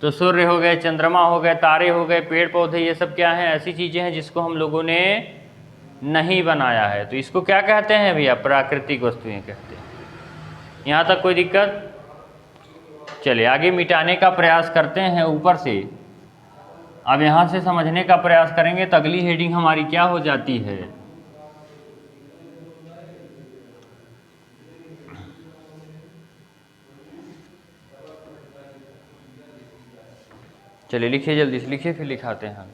तो सूर्य हो गए, चंद्रमा हो गए, तारे हो गए, पेड़ पौधे, ये सब क्या हैं? ऐसी चीज़ें हैं जिसको हम लोगों ने नहीं बनाया है। तो इसको क्या कहते हैं भैया? प्राकृतिक वस्तुएं कहते हैं। यहाँ तक कोई दिक्कत? चलिए आगे मिटाने का प्रयास करते हैं ऊपर से। अब यहाँ से समझने का प्रयास करेंगे तो अगली हेडिंग हमारी क्या हो जाती है? चलिए लिखिए, जल्दी से लिखिए, फिर लिखाते हैं हम।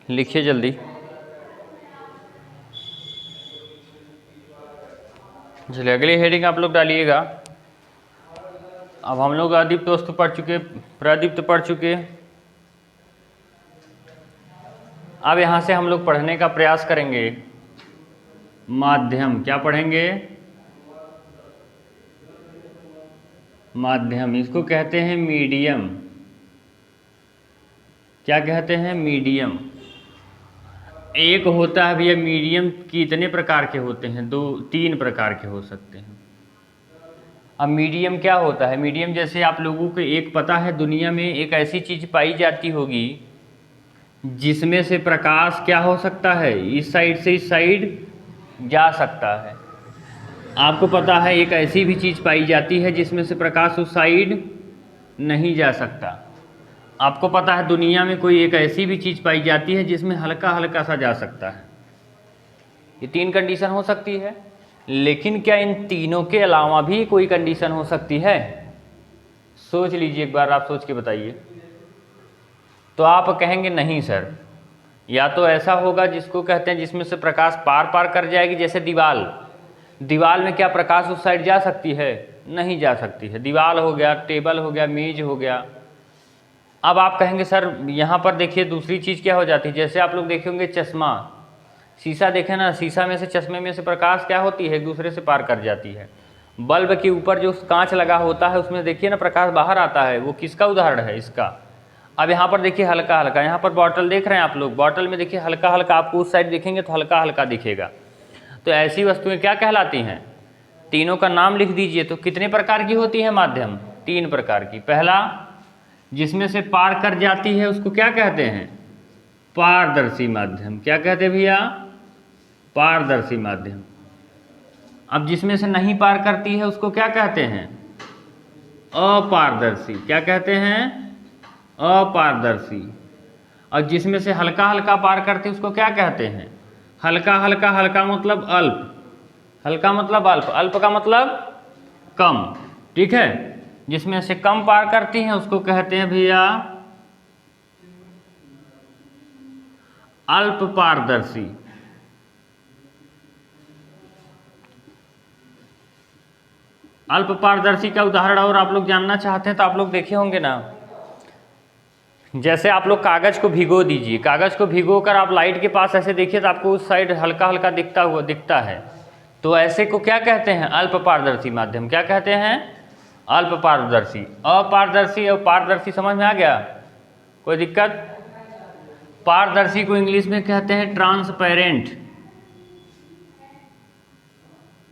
लिखिए जल्दी। चलिए अगली हेडिंग आप लोग डालिएगा। अब हम लोग अदीप्त वस्तु पढ़ चुके, प्रदीप्त पढ़ चुके। अब यहाँ से हम लोग पढ़ने का प्रयास करेंगे माध्यम। क्या पढ़ेंगे? माध्यम। इसको कहते हैं मीडियम। क्या कहते हैं? मीडियम। एक होता है भैया मीडियम, कितने प्रकार के होते हैं? 2-3 प्रकार के हो सकते हैं। अब मीडियम क्या होता है? मीडियम जैसे आप लोगों को एक पता है, दुनिया में एक ऐसी चीज़ पाई जाती होगी जिसमें से प्रकाश क्या हो सकता है? इस साइड से इस साइड जा सकता है। आपको पता है एक ऐसी भी चीज़ पाई जाती है जिसमें से प्रकाश उस साइड नहीं जा सकता। आपको पता है दुनिया में कोई एक ऐसी भी चीज़ पाई जाती है जिसमें हल्का हल्का सा जा सकता है। ये 3 कंडीशन हो सकती है। लेकिन क्या इन तीनों के अलावा भी कोई कंडीशन हो सकती है? सोच लीजिए एक बार, आप सोच के बताइए। तो आप कहेंगे नहीं सर, या तो ऐसा होगा जिसको कहते हैं जिसमें से प्रकाश पार पार कर जाएगी, जैसे दीवाल। दीवाल में क्या प्रकाश उस साइड जा सकती है? नहीं जा सकती है। दीवाल हो गया, टेबल हो गया, मेज हो गया। अब आप कहेंगे सर यहाँ पर देखिए दूसरी चीज़ क्या हो जाती है? जैसे आप लोग देखे होंगे चश्मा, शीशा देखे ना, शीशा में से, चश्मे में से प्रकाश क्या होती है? एक दूसरे से पार कर जाती है। बल्ब के ऊपर जो कांच लगा होता है उसमें देखिए ना प्रकाश बाहर आता है, वो किसका उदाहरण है? इसका। अब यहाँ पर देखिए हल्का हल्का, यहाँ पर बॉटल देख रहे हैं आप लोग, बॉटल में देखिए हल्का हल्का, आपको उस साइड देखेंगे तो हल्का हल्का दिखेगा। तो ऐसी वस्तुएं क्या कहलाती हैं? तीनों का नाम लिख दीजिए। तो कितने प्रकार की होती है माध्यम? 3 प्रकार की। पहला, जिसमें से पार कर जाती है उसको क्या कहते हैं? पारदर्शी माध्यम। क्या कहते हैं भैया? पारदर्शी माध्यम। अब जिसमें से नहीं पार करती है उसको क्या कहते हैं? अपारदर्शी। क्या कहते हैं? अपारदर्शी। और जिसमें से हल्का हल्का पार करती है उसको क्या कहते हैं? हल्का हल्का। हल्का मतलब अल्प। हल्का मतलब अल्प। अल्प का मतलब कम। ठीक है। जिसमें से कम पार करती हैं उसको कहते हैं भैया अल्प पारदर्शी। अल्प पारदर्शी का उदाहरण और आप लोग जानना चाहते हैं तो आप लोग देखे होंगे ना, जैसे आप लोग कागज को भिगो दीजिए। कागज को भिगो कर आप लाइट के पास ऐसे देखिए तो आपको उस साइड हल्का हल्का दिखता है। तो ऐसे को क्या कहते हैं? अल्प पारदर्शी माध्यम। क्या कहते हैं? अल्प पारदर्शी। अपारदर्शी और पारदर्शी समझ में आ गया? कोई दिक्कत? पारदर्शी को इंग्लिश में कहते हैं ट्रांसपेरेंट।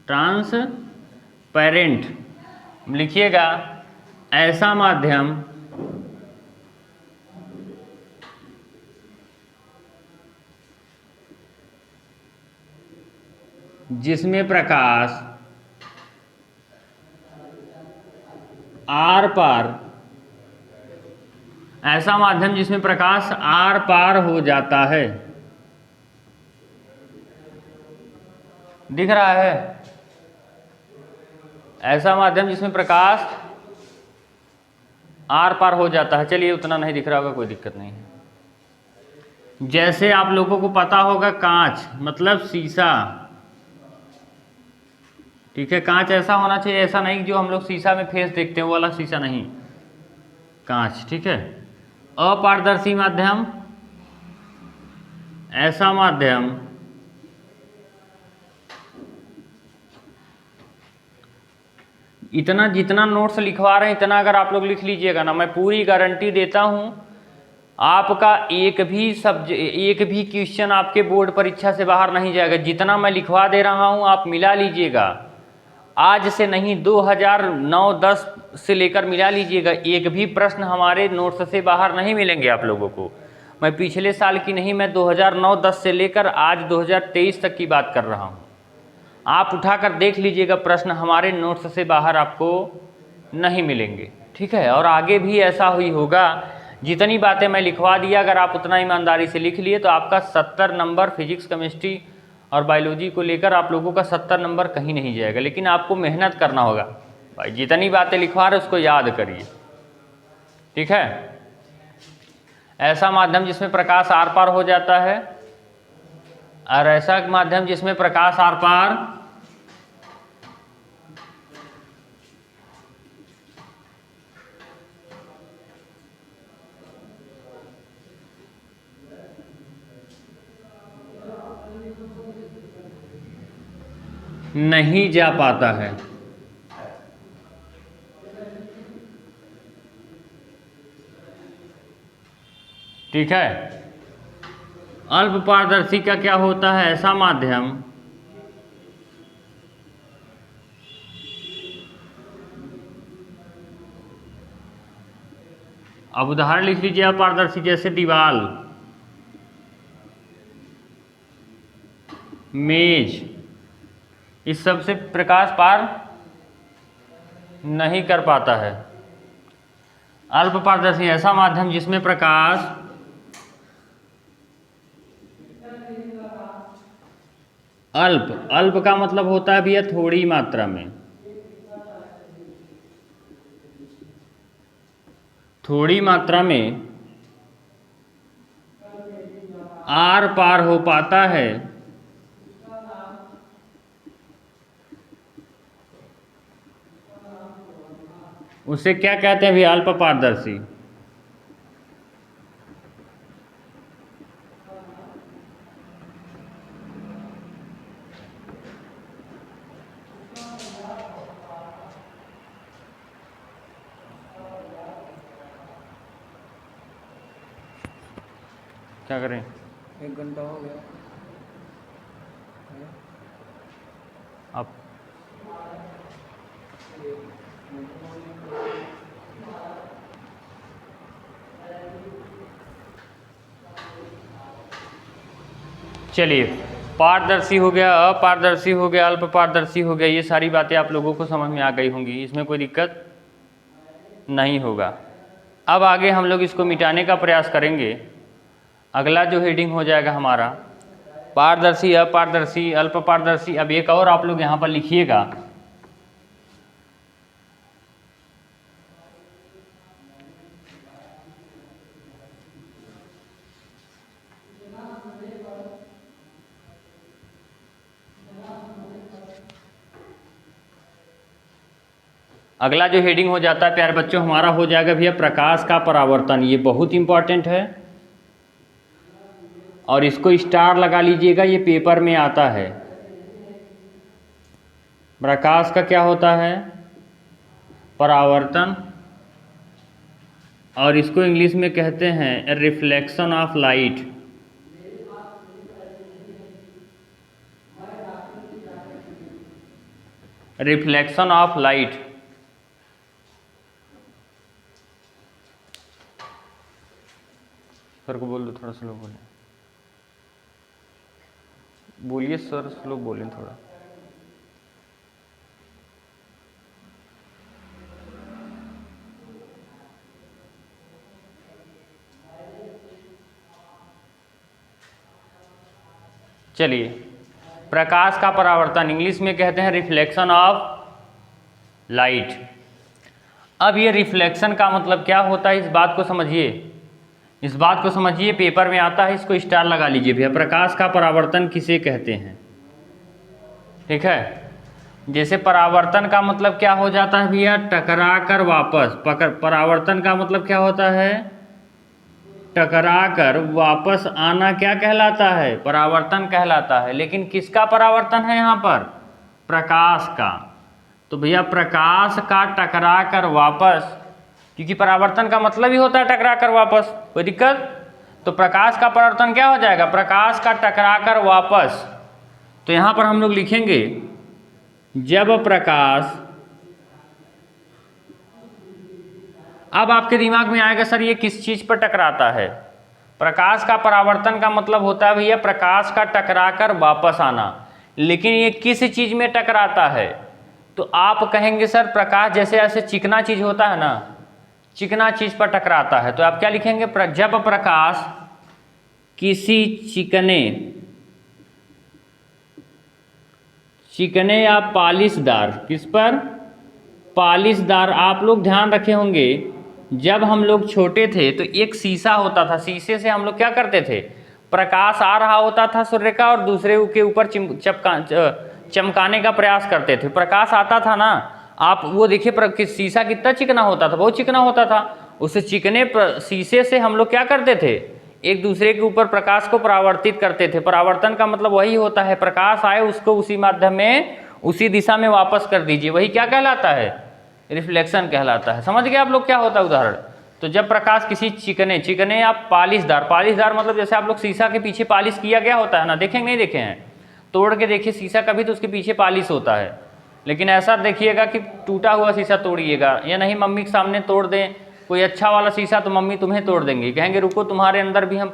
ट्रांसपेरेंट लिखिएगा। ऐसा माध्यम जिसमें प्रकाश आर पार, ऐसा माध्यम जिसमें प्रकाश आर पार हो जाता है। दिख रहा है? ऐसा माध्यम जिसमें प्रकाश आर पार हो जाता है। चलिए, उतना नहीं दिख रहा होगा, कोई दिक्कत नहीं है। जैसे आप लोगों को पता होगा कांच मतलब शीशा। ठीक है, कांच ऐसा होना चाहिए, ऐसा नहीं जो हम लोग शीशा में फेस देखते हैं वो वाला शीशा नहीं, कांच। ठीक है। अपारदर्शी माध्यम, ऐसा माध्यम इतना जितना नोट्स लिखवा रहे हैं इतना अगर आप लोग लिख लीजिएगा ना, मैं पूरी गारंटी देता हूं आपका एक भी क्वेश्चन आपके बोर्ड परीक्षा से बाहर नहीं जाएगा। जितना मैं लिखवा दे रहा हूं आप मिला लीजिएगा, आज से नहीं 2009-10 से लेकर मिला लीजिएगा। एक भी प्रश्न हमारे नोट्स से बाहर नहीं मिलेंगे आप लोगों को। मैं पिछले साल की नहीं, मैं 2009-10 से लेकर आज 2023 तक की बात कर रहा हूँ। आप उठाकर देख लीजिएगा, प्रश्न हमारे नोट्स से बाहर आपको नहीं मिलेंगे। ठीक है। और आगे भी ऐसा ही होगा। जितनी बातें मैं लिखवा दिया अगर आप उतना ईमानदारी से लिख लिए तो आपका 70 नंबर फिजिक्स, केमिस्ट्री और बायोलॉजी को लेकर आप लोगों का 70 नंबर कहीं नहीं जाएगा। लेकिन आपको मेहनत करना होगा भाई, जितनी बातें लिखवा रहे उसको याद करिए। ठीक है। ऐसा माध्यम जिसमें प्रकाश आर पार हो जाता है, और ऐसा माध्यम जिसमें प्रकाश आर पार नहीं जा पाता है। ठीक है। अल्प पारदर्शी का क्या होता है? ऐसा माध्यम अब उदाहरण लिख लीजिए अपारदर्शी, जैसे दीवार, मेज, इस सब से प्रकाश पार नहीं कर पाता है। अल्प पारदर्शी ऐसा माध्यम जिसमें प्रकाश अल्प, अल्प का मतलब होता है भैया थोड़ी मात्रा में, थोड़ी मात्रा में आर पार हो पाता है। उसे क्या कहते हैं भैया? अल्प पारदर्शी। क्या करें? 1 घंटा हो गया। अब चलिए, पारदर्शी हो गया, अपारदर्शी हो गया, अल्प पारदर्शी हो गया, ये सारी बातें आप लोगों को समझ में आ गई होंगी, इसमें कोई दिक्कत नहीं होगा। अब आगे हम लोग इसको मिटाने का प्रयास करेंगे। अगला जो हेडिंग हो जाएगा हमारा पारदर्शी, अपारदर्शी, अल्प पारदर्शी। अब एक और आप लोग यहाँ पर लिखिएगा, अगला जो हेडिंग हो जाता है प्यारे बच्चों हमारा हो जाएगा भैया प्रकाश का परावर्तन। ये बहुत इंपॉर्टेंट है और इसको स्टार लगा लीजिएगा, ये पेपर में आता है। प्रकाश का क्या होता है? परावर्तन, और इसको इंग्लिश में कहते हैं reflection of light. Reflection of light. Sir को बोल दो थोड़ा स्लो बोलें। बोलिए सर, स्लो बोलें थोड़ा। चलिए, प्रकाश का परावर्तन इंग्लिश में कहते हैं रिफ्लेक्शन ऑफ लाइट। अब ये रिफ्लेक्शन का मतलब क्या होता है, इस बात को समझिए, इस बात को समझिए, पेपर में आता है, इसको स्टार लगा लीजिए भैया। प्रकाश का परावर्तन किसे कहते हैं? ठीक है, जैसे परावर्तन का मतलब क्या हो जाता है भैया? टकरा कर वापस। परावर्तन का मतलब क्या होता है? टकरा कर वापस आना क्या कहलाता है? परावर्तन कहलाता है। लेकिन किसका परावर्तन है यहाँ पर? प्रकाश का। तो भैया प्रकाश का टकरा कर वापस, क्योंकि परावर्तन का मतलब ही होता है टकरा कर वापस, कोई दिक्कत? तो प्रकाश का परावर्तन क्या हो जाएगा? प्रकाश का टकरा कर वापस। तो यहाँ पर हम लोग लिखेंगे जब प्रकाश, अब आपके दिमाग में आएगा सर ये किस चीज़ पर टकराता है? प्रकाश का परावर्तन का मतलब होता है भैया प्रकाश का टकरा कर वापस आना। लेकिन ये किस चीज़ में टकराता है? तो आप कहेंगे सर प्रकाश जैसे ऐसे चिकना चीज़ होता है ना, चिकना चीज़ पर टकराता है। तो आप क्या लिखेंगे? जब प्रकाश किसी चिकने या पालिशदार, किस पर? पालिशदार। आप लोग ध्यान रखे होंगे जब हम लोग छोटे थे तो एक शीशा होता था, शीशे से हम लोग क्या करते थे? प्रकाश आ रहा होता था सूर्य का और दूसरे के ऊपर चमकाने का प्रयास करते थे। प्रकाश आता था ना, आप वो देखिए शीशा कितना चिकना होता था, बहुत चिकना होता था। उस चिकने शीशे से हम लोग क्या करते थे? एक दूसरे के ऊपर प्रकाश को परावर्तित करते थे। परावर्तन का मतलब वही होता है, प्रकाश आए उसको उसी माध्यम में, उसी दिशा में वापस कर दीजिए, वही क्या कहलाता है? रिफ्लेक्शन कहलाता है। समझ गए आप लोग क्या होता है उदाहरण? तो जब प्रकाश किसी चिकने या पालिशदार मतलब जैसे आप लोग शीशा के पीछे पालिश किया गया होता है ना, देखेंगे नहीं देखे हैं? तोड़ के देखिए शीशा कभी, तो उसके पीछे पालिश होता है। लेकिन ऐसा देखिएगा कि टूटा हुआ शीशा तोड़िएगा, या नहीं मम्मी के सामने तोड़ दें कोई अच्छा वाला शीशा तो मम्मी तुम्हें तोड़ देंगी, कहेंगे रुको तुम्हारे अंदर भी हम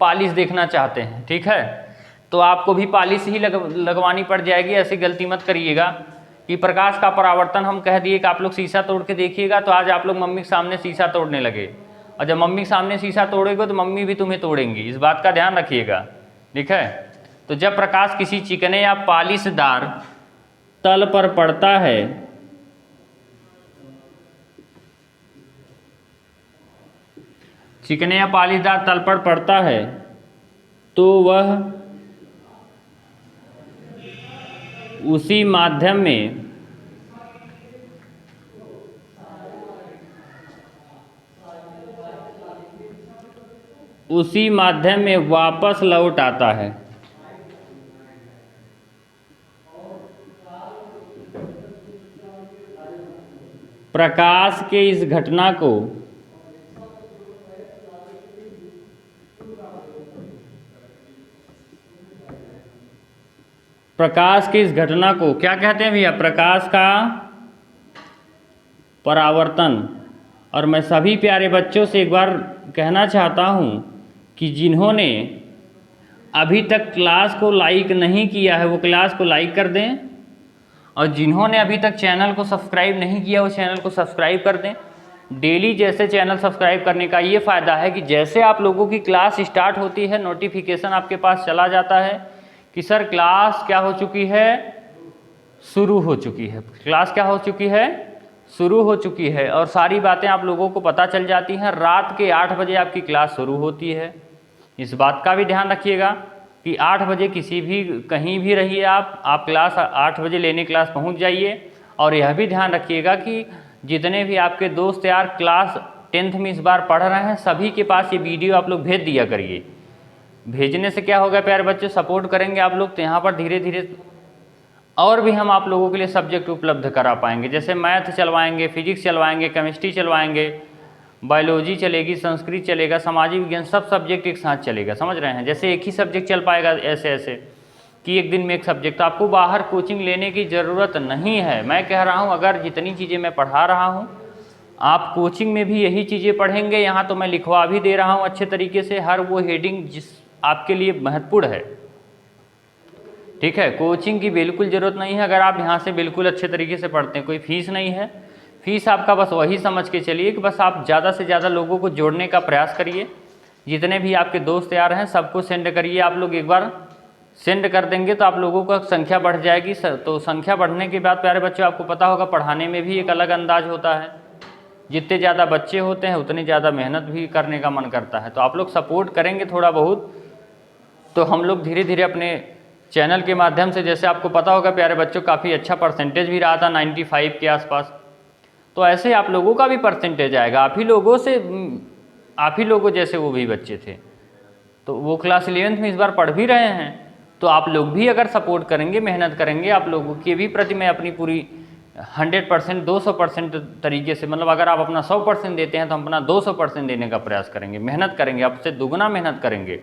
पालिश देखना चाहते हैं। ठीक है, तो आपको भी पालिश ही लगवानी पड़ जाएगी। ऐसी गलती मत करिएगा कि प्रकाश का परावर्तन हम कह दिए कि आप लोग शीशा तोड़ के देखिएगा, तो आज आप लोग मम्मी के सामने शीशा तोड़ने लगे, और जब मम्मी के सामने शीशा तोड़ेगे तो मम्मी भी तुम्हें तोड़ेंगी। इस बात का ध्यान रखिएगा। ठीक है, तो जब प्रकाश किसी चिकने या पालिशदार तल पर पड़ता है, चिकने या पालिशदार तल पर पड़ता है, तो वह उसी माध्यम में वापस लौट आता है। प्रकाश के इस घटना को क्या कहते हैं भैया? प्रकाश का परावर्तन। और मैं सभी प्यारे बच्चों से एक बार कहना चाहता हूँ कि जिन्होंने अभी तक क्लास को लाइक नहीं किया है वो क्लास को लाइक कर दें, और जिन्होंने अभी तक चैनल को सब्सक्राइब नहीं किया वो चैनल को सब्सक्राइब कर दें। डेली जैसे चैनल सब्सक्राइब करने का ये फ़ायदा है कि जैसे आप लोगों की क्लास स्टार्ट होती है नोटिफिकेशन आपके पास चला जाता है कि सर क्लास क्या हो चुकी है, शुरू हो चुकी है, क्लास क्या हो चुकी है, शुरू हो चुकी है। और सारी बातें आप लोगों को पता चल जाती हैं। रात के 8 बजे आपकी क्लास शुरू होती है। इस बात का भी ध्यान रखिएगा कि 8 बजे किसी भी कहीं भी रहिए आप क्लास 8 बजे लेने क्लास पहुंच जाइए। और यह भी ध्यान रखिएगा कि जितने भी आपके दोस्त यार क्लास 10th में इस बार पढ़ रहे हैं सभी के पास ये वीडियो आप लोग भेज दिया करिए। भेजने से क्या होगा प्यारे बच्चों, सपोर्ट करेंगे आप लोग तो यहाँ पर धीरे धीरे और भी हम आप लोगों के लिए सब्जेक्ट उपलब्ध करा पाएंगे। जैसे मैथ चलवाएंगे, फिजिक्स चलवाएंगे, केमिस्ट्री चलवाएंगे, बायोलॉजी चलेगी, संस्कृत चलेगा, सामाजिक विज्ञान, सब सब्जेक्ट एक साथ चलेगा। समझ रहे हैं? जैसे एक ही सब्जेक्ट चल पाएगा ऐसे ऐसे कि एक दिन में एक सब्जेक्ट, तो आपको बाहर कोचिंग लेने की ज़रूरत नहीं है। मैं कह रहा हूँ अगर जितनी चीज़ें मैं पढ़ा रहा हूँ आप कोचिंग में भी यही चीज़ें पढ़ेंगे। यहाँ तो मैं लिखवा भी दे रहा हूँ अच्छे तरीके से हर वो हेडिंग जिस आपके लिए महत्वपूर्ण है। ठीक है, कोचिंग की बिल्कुल ज़रूरत नहीं है अगर आप यहाँ से बिल्कुल अच्छे तरीके से पढ़ते हैं। कोई फीस नहीं है, फीस आपका बस वही समझ के चलिए कि बस आप ज़्यादा से ज़्यादा लोगों को जोड़ने का प्रयास करिए। जितने भी आपके दोस्त यार हैं सबको सेंड करिए। आप लोग एक बार सेंड कर देंगे तो आप लोगों का संख्या बढ़ जाएगी। तो संख्या बढ़ने के बाद प्यारे बच्चों आपको पता होगा पढ़ाने में भी एक अलग अंदाज होता है। जितने ज़्यादा बच्चे होते हैं उतनी ज़्यादा मेहनत भी करने का मन करता है। तो आप लोग सपोर्ट करेंगे थोड़ा बहुत तो हम लोग धीरे धीरे अपने चैनल के माध्यम से, जैसे आपको पता होगा प्यारे बच्चों काफ़ी अच्छा परसेंटेज भी रहा था 95 के आसपास, तो ऐसे आप लोगों का भी परसेंटेज आएगा। आप ही लोगों जैसे वो भी बच्चे थे तो वो क्लास 11th में इस बार पढ़ भी रहे हैं। तो आप लोग भी अगर सपोर्ट करेंगे, मेहनत करेंगे, आप लोगों के भी प्रति मैं अपनी पूरी 100% 200% तरीके से, मतलब अगर आप अपना 100% देते हैं तो हम अपना 200% देने का प्रयास करेंगे। मेहनत करेंगे, आपसे दुगना मेहनत करेंगे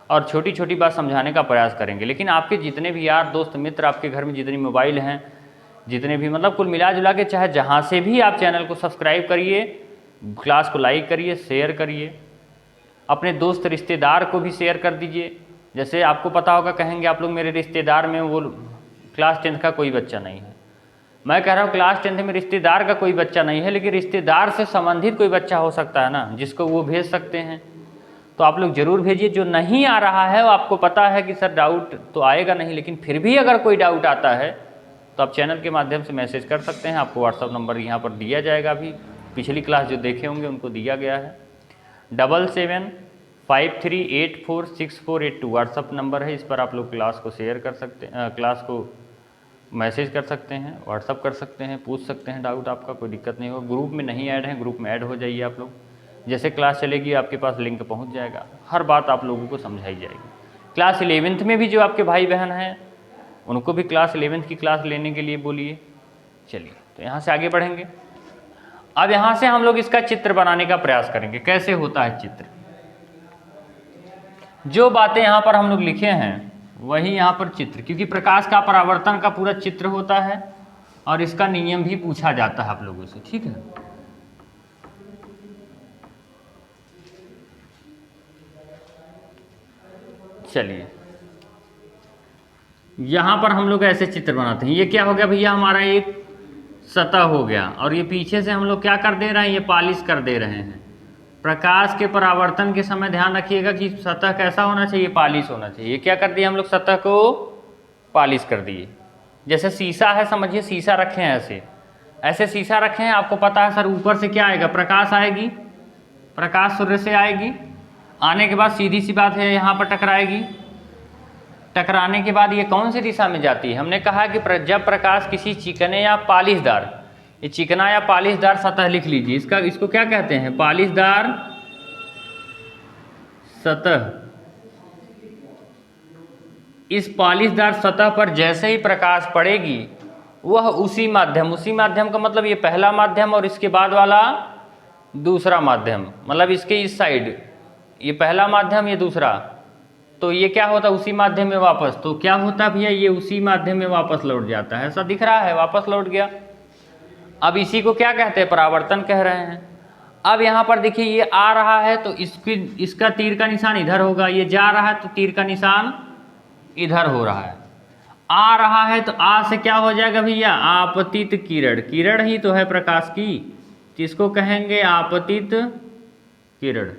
और छोटी छोटी बात समझाने का प्रयास करेंगे। लेकिन आपके जितने भी यार दोस्त मित्र, आपके घर में जितने मोबाइल हैं, जितने भी मतलब कुल मिला जुला के चाहे जहाँ से भी आप चैनल को सब्सक्राइब करिए, क्लास को लाइक करिए, शेयर करिए, अपने दोस्त रिश्तेदार को भी शेयर कर दीजिए। जैसे आपको पता होगा कहेंगे आप लोग मेरे रिश्तेदार में वो क्लास 10th का कोई बच्चा नहीं है। मैं कह रहा हूँ क्लास 10th में रिश्तेदार का कोई बच्चा नहीं है, लेकिन रिश्तेदार से संबंधित कोई बच्चा हो सकता है ना जिसको वो भेज सकते हैं। तो आप लोग ज़रूर भेजिए। जो नहीं आ रहा है वो आपको पता है कि सर डाउट तो आएगा नहीं, लेकिन फिर भी अगर कोई डाउट आता है तो आप चैनल के माध्यम से मैसेज कर सकते हैं। आपको व्हाट्सअप नंबर यहाँ पर दिया जाएगा, अभी पिछली क्लास जो देखे होंगे उनको दिया गया है। 7753846482 व्हाट्सअप नंबर है। इस पर आप लोग क्लास को शेयर कर सकते हैं, क्लास को मैसेज कर सकते हैं, व्हाट्सअप कर सकते हैं, पूछ सकते हैं डाउट आपका, कोई दिक्कत नहीं होगा। ग्रुप में नहीं ऐड हैं, ग्रुप में ऐड हो जाइए आप लोग। जैसे क्लास चलेगी आपके पास लिंक पहुंच जाएगा, हर बात आप लोगों को समझाई जाएगी। क्लास 11th में भी जो आपके भाई बहन हैं उनको भी क्लास 11th की क्लास लेने के लिए बोलिए। चलिए तो यहाँ से आगे बढ़ेंगे। अब यहाँ से हम लोग इसका चित्र बनाने का प्रयास करेंगे। कैसे होता है चित्र, जो बातें यहाँ पर हम लोग लिखे हैं वही यहाँ पर चित्र, क्योंकि प्रकाश का परावर्तन का पूरा चित्र होता है और इसका नियम भी पूछा जाता है आप लोगों से। ठीक है, चलिए यहाँ पर हम लोग ऐसे चित्र बनाते हैं। ये क्या हो गया भैया, हमारा एक सतह हो गया और ये पीछे से हम लोग क्या कर दे रहे हैं, ये पॉलिश कर दे रहे हैं। प्रकाश के परावर्तन के समय ध्यान रखिएगा कि सतह कैसा होना चाहिए, पॉलिश होना चाहिए। ये क्या कर दिया हम लोग, सतह को पॉलिश कर दिए। जैसे शीशा है, समझिए शीशा रखे हैं, ऐसे ऐसे शीशा रखे हैं। आपको पता है सर ऊपर से क्या आएगा, प्रकाश आएगी, प्रकाश सूर्य से आएगी, आने के बाद सीधी सी बात है यहाँ पर टकराएगी। टकराने के बाद ये कौन सी दिशा में जाती है, हमने कहा कि जब प्रकाश किसी चिकने या पॉलिशदार, ये चिकना या पॉलिशदार सतह लिख लीजिए, इसको क्या कहते हैं, पॉलिशदार सतह। इस पॉलिशदार सतह पर जैसे ही प्रकाश पड़ेगी वह उसी माध्यम का मतलब ये पहला माध्यम और इसके बाद वाला दूसरा माध्यम, मतलब इसके इस साइड ये पहला माध्यम, ये दूसरा, तो ये क्या होता है उसी माध्यम में वापस। तो क्या होता है भैया, ये उसी माध्यम में वापस लौट जाता है। ऐसा दिख रहा है, वापस लौट गया। अब इसी को क्या कहते हैं, परावर्तन कह रहे हैं। अब यहाँ पर देखिए ये आ रहा है तो इसका तीर का निशान इधर होगा, ये जा रहा है तो तीर का निशान इधर हो रहा है। आ रहा है तो आ से क्या हो जाएगा भैया, आपतित किरण, किरण ही तो है प्रकाश की, तो इसको कहेंगे आपतित किरण।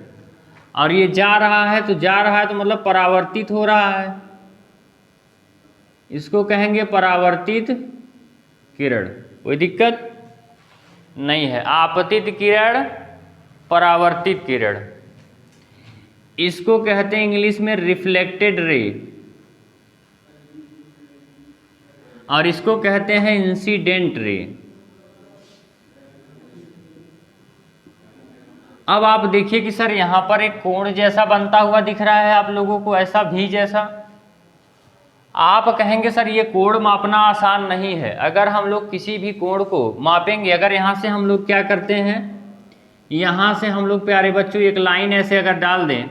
और ये जा रहा है तो जा रहा है तो मतलब परावर्तित हो रहा है, इसको कहेंगे परावर्तित किरण। कोई दिक्कत नहीं है, आपतित किरण, परावर्तित किरण। इसको कहते हैं इंग्लिश में रिफ्लेक्टेड रे, और इसको कहते हैं इंसिडेंट रे। अब आप देखिए कि सर यहाँ पर एक कोण जैसा बनता हुआ दिख रहा है आप लोगों को, ऐसा भी जैसा। आप कहेंगे सर ये कोण मापना आसान नहीं है। अगर हम लोग किसी भी कोण को मापेंगे, अगर यहाँ से हम लोग क्या करते हैं, यहाँ से हम लोग प्यारे बच्चों एक लाइन ऐसे अगर डाल दें,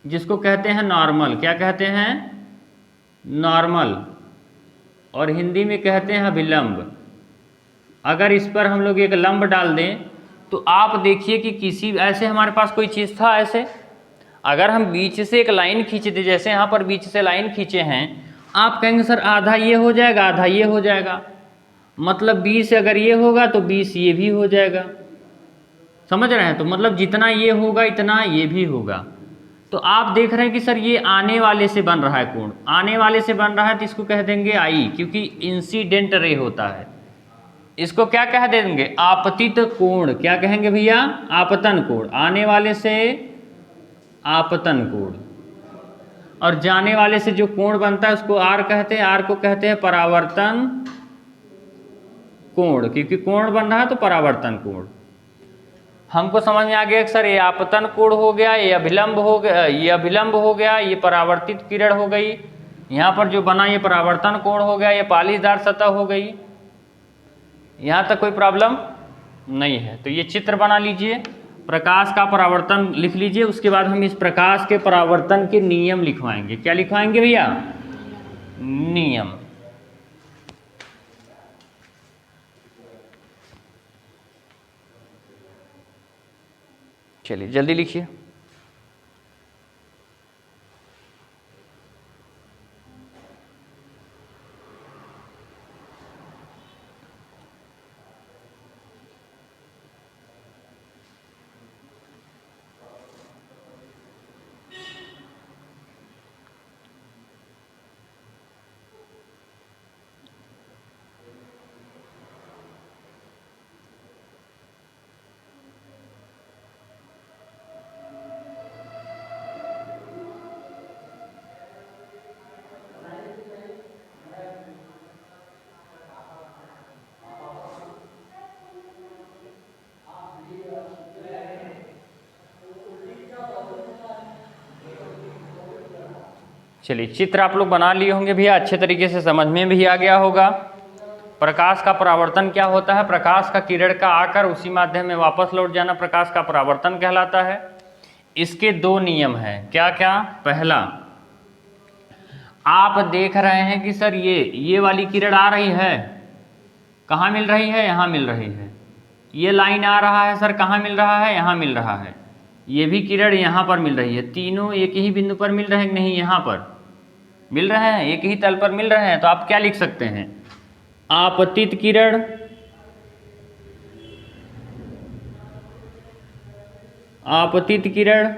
जिसको कहते हैं नॉर्मल, क्या कहते हैं, नॉर्मल, और हिंदी में कहते हैं अभिलंब। अगर इस पर हम लोग एक लंब डाल दें तो आप देखिए कि किसी ऐसे हमारे पास कोई चीज़ था ऐसे, अगर हम बीच से एक लाइन खींचे थे, जैसे यहाँ पर बीच से लाइन खींचे हैं, आप कहेंगे सर आधा ये हो जाएगा आधा ये हो जाएगा, मतलब 20 अगर ये होगा तो 20 ये भी हो जाएगा, समझ रहे हैं। तो मतलब जितना ये होगा इतना ये भी होगा। तो आप देख रहे हैं कि सर ये आने वाले से बन रहा है कोण, आने वाले से बन रहा है तो इसको कह देंगे आई, क्योंकि इंसिडेंट रे होता है। इसको क्या कह देंगे, आपतित कोण। क्या कहेंगे भैया, आपतन कोण, आने वाले से आपतन कोण। और जाने वाले से जो कोण बनता है उसको आर कहते हैं, आर को कहते हैं परावर्तन कोण, क्योंकि कोण बन रहा है तो परावर्तन कोण। हमको समझ में आ गया कि सर ये आपतन कोण हो गया, ये अभिलंब हो गया, ये अभिलंब हो गया, ये परावर्तित किरण हो गई, यहाँ पर जो बना ये परावर्तन कोण हो गया, ये पालिशदार सतह हो गई। यहाँ तक कोई प्रॉब्लम नहीं है। तो ये चित्र बना लीजिए, प्रकाश का परावर्तन लिख लीजिए, उसके बाद हम इस प्रकाश के परावर्तन के नियम लिखवाएंगे। क्या लिखवाएंगे भैया, नियम। चलिए जल्दी लिखिए। चलिए चित्र आप लोग बना लिए होंगे भैया, अच्छे तरीके से समझ में भी आ गया होगा। प्रकाश का परावर्तन क्या होता है, प्रकाश का किरण का आकर उसी माध्यम में वापस लौट जाना प्रकाश का परावर्तन कहलाता है। इसके दो नियम हैं, क्या क्या। पहला, आप देख रहे हैं कि सर ये वाली किरण आ रही है, कहाँ मिल रही है, यहाँ मिल रही है। ये लाइन आ रहा है सर, कहाँ मिल रहा है, यहाँ मिल रहा है। ये भी किरण यहाँ पर मिल रही है, तीनों एक ही बिंदु पर मिल रहे हैं नहीं, यहाँ पर मिल रहे हैं, एक ही तल पर मिल रहे हैं। तो आप क्या लिख सकते हैं, आपतित किरण, आपतित किरण,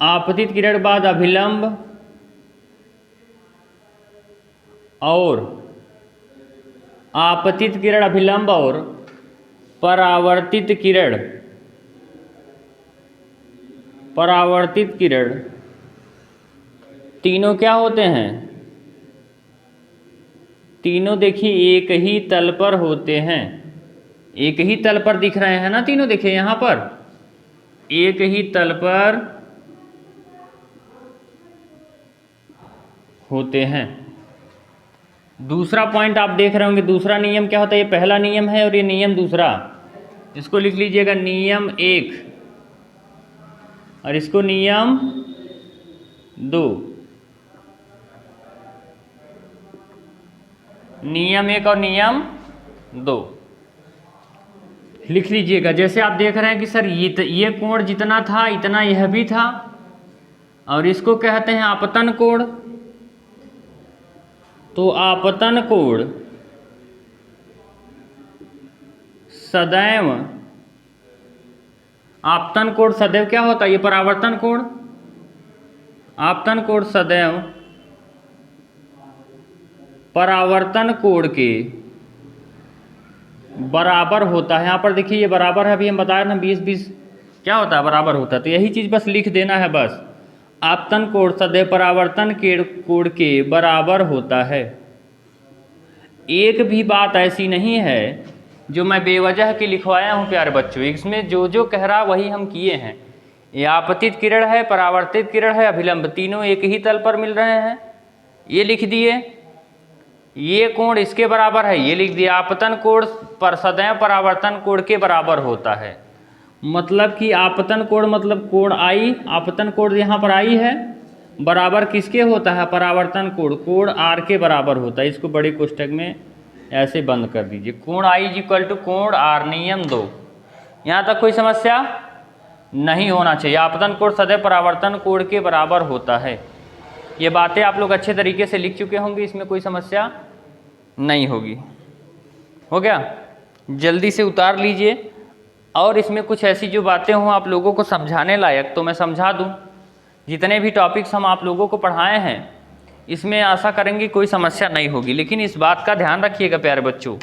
आपतित किरण बाद अभिलंब और आपतित किरण, अभिलंब और परावर्तित किरण, परावर्तित किरण, तीनों क्या होते हैं, तीनों देखिए एक ही तल पर होते हैं। एक ही तल पर दिख रहे हैं ना तीनों, देखिए यहाँ पर एक ही तल पर होते हैं। दूसरा पॉइंट आप देख रहे होंगे, दूसरा नियम क्या होता है, ये पहला नियम है और ये नियम दूसरा, इसको लिख लीजिएगा नियम 1 और इसको नियम 2। नियम 1 और नियम 2 लिख लीजिएगा। जैसे आप देख रहे हैं कि सर ये कोण जितना था इतना यह भी था, और इसको कहते हैं आपतन कोण। तो आपतन कोण सदैव, आपतन कोण सदैव क्या होता है? ये परावर्तन कोण, आपतन कोण सदैव परावर्तन कोण के बराबर होता है। यहाँ पर देखिए ये बराबर है, अभी हम बताया ना 20-20 क्या होता है? बराबर होता है। तो यही चीज़ बस लिख देना है बस, आपतन कोण सदैव परावर्तन कोण के बराबर होता है। एक भी बात ऐसी नहीं है जो मैं बेवजह की लिखवाया हूँ प्यारे बच्चों। इसमें जो जो कह रहा वही हम किए हैं। ये आपतित किरण है, परावर्तित किरण है, अभिलंब, तीनों एक ही तल पर मिल रहे हैं, ये लिख दिए। ये कोण इसके बराबर है, ये लिख दिया। आपतन कोण पर सदैव परावर्तन कोण के बराबर होता है। मतलब कि आपतन कोण मतलब कोण आई, आपतन कोण यहाँ पर आई है, बराबर किसके होता है? परावर्तन कोण, कोण आर के बराबर होता है। इसको बड़े कोष्ठक में ऐसे बंद कर दीजिए। कोण आई इज इक्वल टू कोण आर, नियम 2। यहाँ तक कोई समस्या नहीं होना चाहिए। आपतन कोण सदैव परावर्तन कोण के बराबर होता है। ये बातें आप लोग अच्छे तरीके से लिख चुके होंगे, इसमें कोई समस्या नहीं होगी। हो गया? जल्दी से उतार लीजिए। और इसमें कुछ ऐसी जो बातें हों आप लोगों को समझाने लायक तो मैं समझा दूं। जितने भी टॉपिक्स हम आप लोगों को पढ़ाए हैं इसमें आशा करेंगे कोई समस्या नहीं होगी। लेकिन इस बात का ध्यान रखिएगा प्यारे बच्चों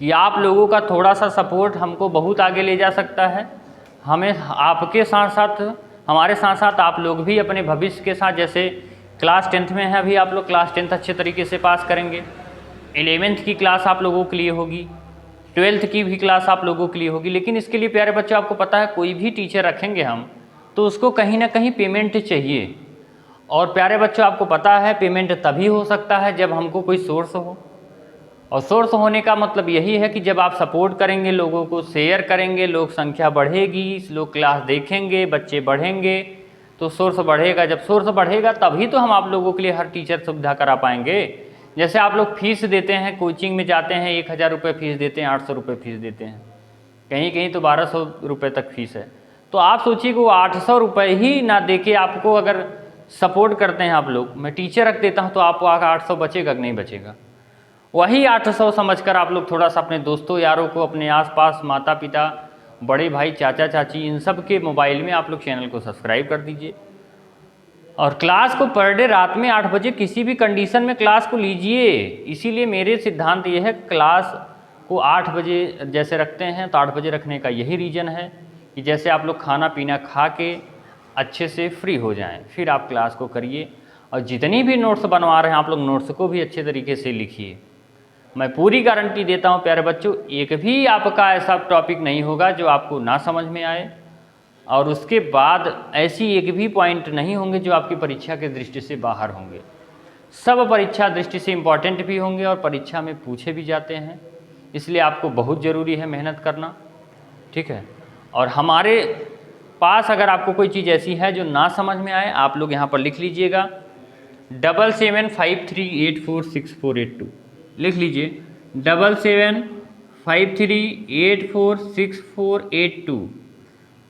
कि आप लोगों का थोड़ा सा सपोर्ट हमको बहुत आगे ले जा सकता है। हमें आपके साथ साथ, हमारे साथ साथ आप लोग भी अपने भविष्य के साथ, जैसे क्लास 10th में है अभी आप लोग, क्लास 10th अच्छे तरीके से पास करेंगे। 11th की क्लास आप लोगों के लिए होगी, 12th की भी क्लास आप लोगों के लिए होगी। लेकिन इसके लिए प्यारे बच्चों आपको पता है कोई भी टीचर रखेंगे हम तो उसको कहीं ना कहीं पेमेंट चाहिए। और प्यारे बच्चों आपको पता है पेमेंट तभी हो सकता है जब हमको कोई सोर्स हो। और सोर्स होने का मतलब यही है कि जब आप सपोर्ट करेंगे, लोगों को शेयर करेंगे, लोग संख्या बढ़ेगी, लोग क्लास देखेंगे, बच्चे बढ़ेंगे तो सोर्स बढ़ेगा। जब सोर्स बढ़ेगा तभी तो हम आप लोगों के लिए हर टीचर सुविधा करा पाएंगे। जैसे आप लोग फीस देते हैं, कोचिंग में जाते हैं 1000 रुपये फीस देते हैं, 800 रुपये फीस देते हैं, कहीं कहीं तो 1200 रुपये तक फीस है। तो आप सोचिए कि वो 800 रुपये ही ना दे के आपको अगर सपोर्ट करते हैं आप लोग, मैं टीचर रख देता हूँ तो आपको आगे 800 बचेगा कि नहीं बचेगा? वही 800 समझकर आप लोग थोड़ा सा अपने दोस्तों यारों को, अपने आसपास माता पिता, बड़े भाई, चाचा चाची, इन सब के मोबाइल में आप लोग चैनल को सब्सक्राइब कर दीजिए। और क्लास को पर डे रात में 8 बजे किसी भी कंडीशन में क्लास को लीजिए। इसीलिए मेरे सिद्धांत ये है क्लास को 8 बजे जैसे रखते हैं तो 8 बजे रखने का यही रीज़न है कि जैसे आप लोग खाना पीना खा के अच्छे से फ्री हो जाएं, फिर आप क्लास को करिए। और जितनी भी नोट्स बनवा रहे हैं आप लोग नोट्स को भी अच्छे तरीके से लिखिए। मैं पूरी गारंटी देता हूं प्यारे बच्चों, एक भी आपका ऐसा टॉपिक नहीं होगा जो आपको ना समझ में आए, और उसके बाद ऐसी एक भी पॉइंट नहीं होंगे जो आपकी परीक्षा के दृष्टि से बाहर होंगे। सब परीक्षा दृष्टि से इम्पॉर्टेंट भी होंगे और परीक्षा में पूछे भी जाते हैं। इसलिए आपको बहुत ज़रूरी है मेहनत करना, ठीक है। और हमारे पास अगर आपको कोई चीज़ ऐसी है जो ना समझ में आए, आप लोग यहाँ पर लिख लीजिएगा 7753846482 लिख लीजिए 7753846482।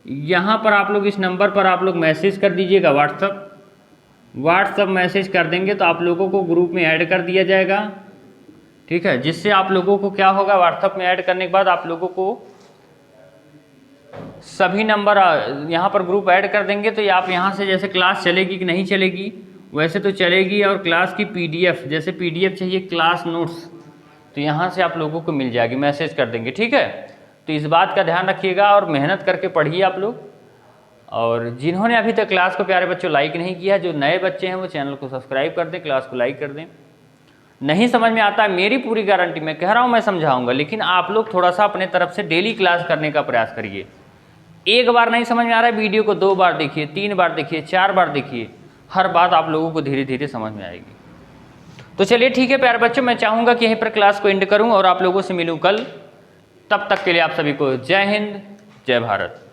यहाँ पर आप लोग इस नंबर पर आप लोग मैसेज कर दीजिएगा। व्हाट्सअप मैसेज कर देंगे तो आप लोगों को ग्रुप में ऐड कर दिया जाएगा, ठीक है। जिससे आप लोगों को क्या होगा, व्हाट्सअप में ऐड करने के बाद आप लोगों को सभी नंबर यहाँ पर ग्रुप ऐड कर देंगे तो आप यहाँ से जैसे क्लास चलेगी कि नहीं चलेगी वैसे तो चलेगी। और क्लास की PDF, जैसे PDF चाहिए क्लास नोट्स, तो यहाँ से आप लोगों को मिल जाएगी, मैसेज कर देंगे, ठीक है। तो इस बात का ध्यान रखिएगा और मेहनत करके पढ़िए आप लोग। और जिन्होंने अभी तक क्लास को प्यारे बच्चों लाइक नहीं किया, जो नए बच्चे हैं वो चैनल को सब्सक्राइब कर दें, क्लास को लाइक कर दें। नहीं समझ में आता है, मेरी पूरी गारंटी, मैं कह रहा हूँ मैं समझाऊंगा, लेकिन आप लोग थोड़ा सा अपने तरफ से डेली क्लास करने का प्रयास करिए। एक बार नहीं समझ में आ रहा है, वीडियो को 2 बार देखिए, 3 बार देखिए, 4 बार देखिए, हर बात आप लोगों को धीरे धीरे समझ में आएगी। तो चलिए ठीक है प्यारे बच्चों, मैं चाहूँगा कि यहीं पर क्लास को एंड करूँ और आप लोगों से मिलूँ कल। तब तक के लिए आप सभी को जय हिंद, जय भारत।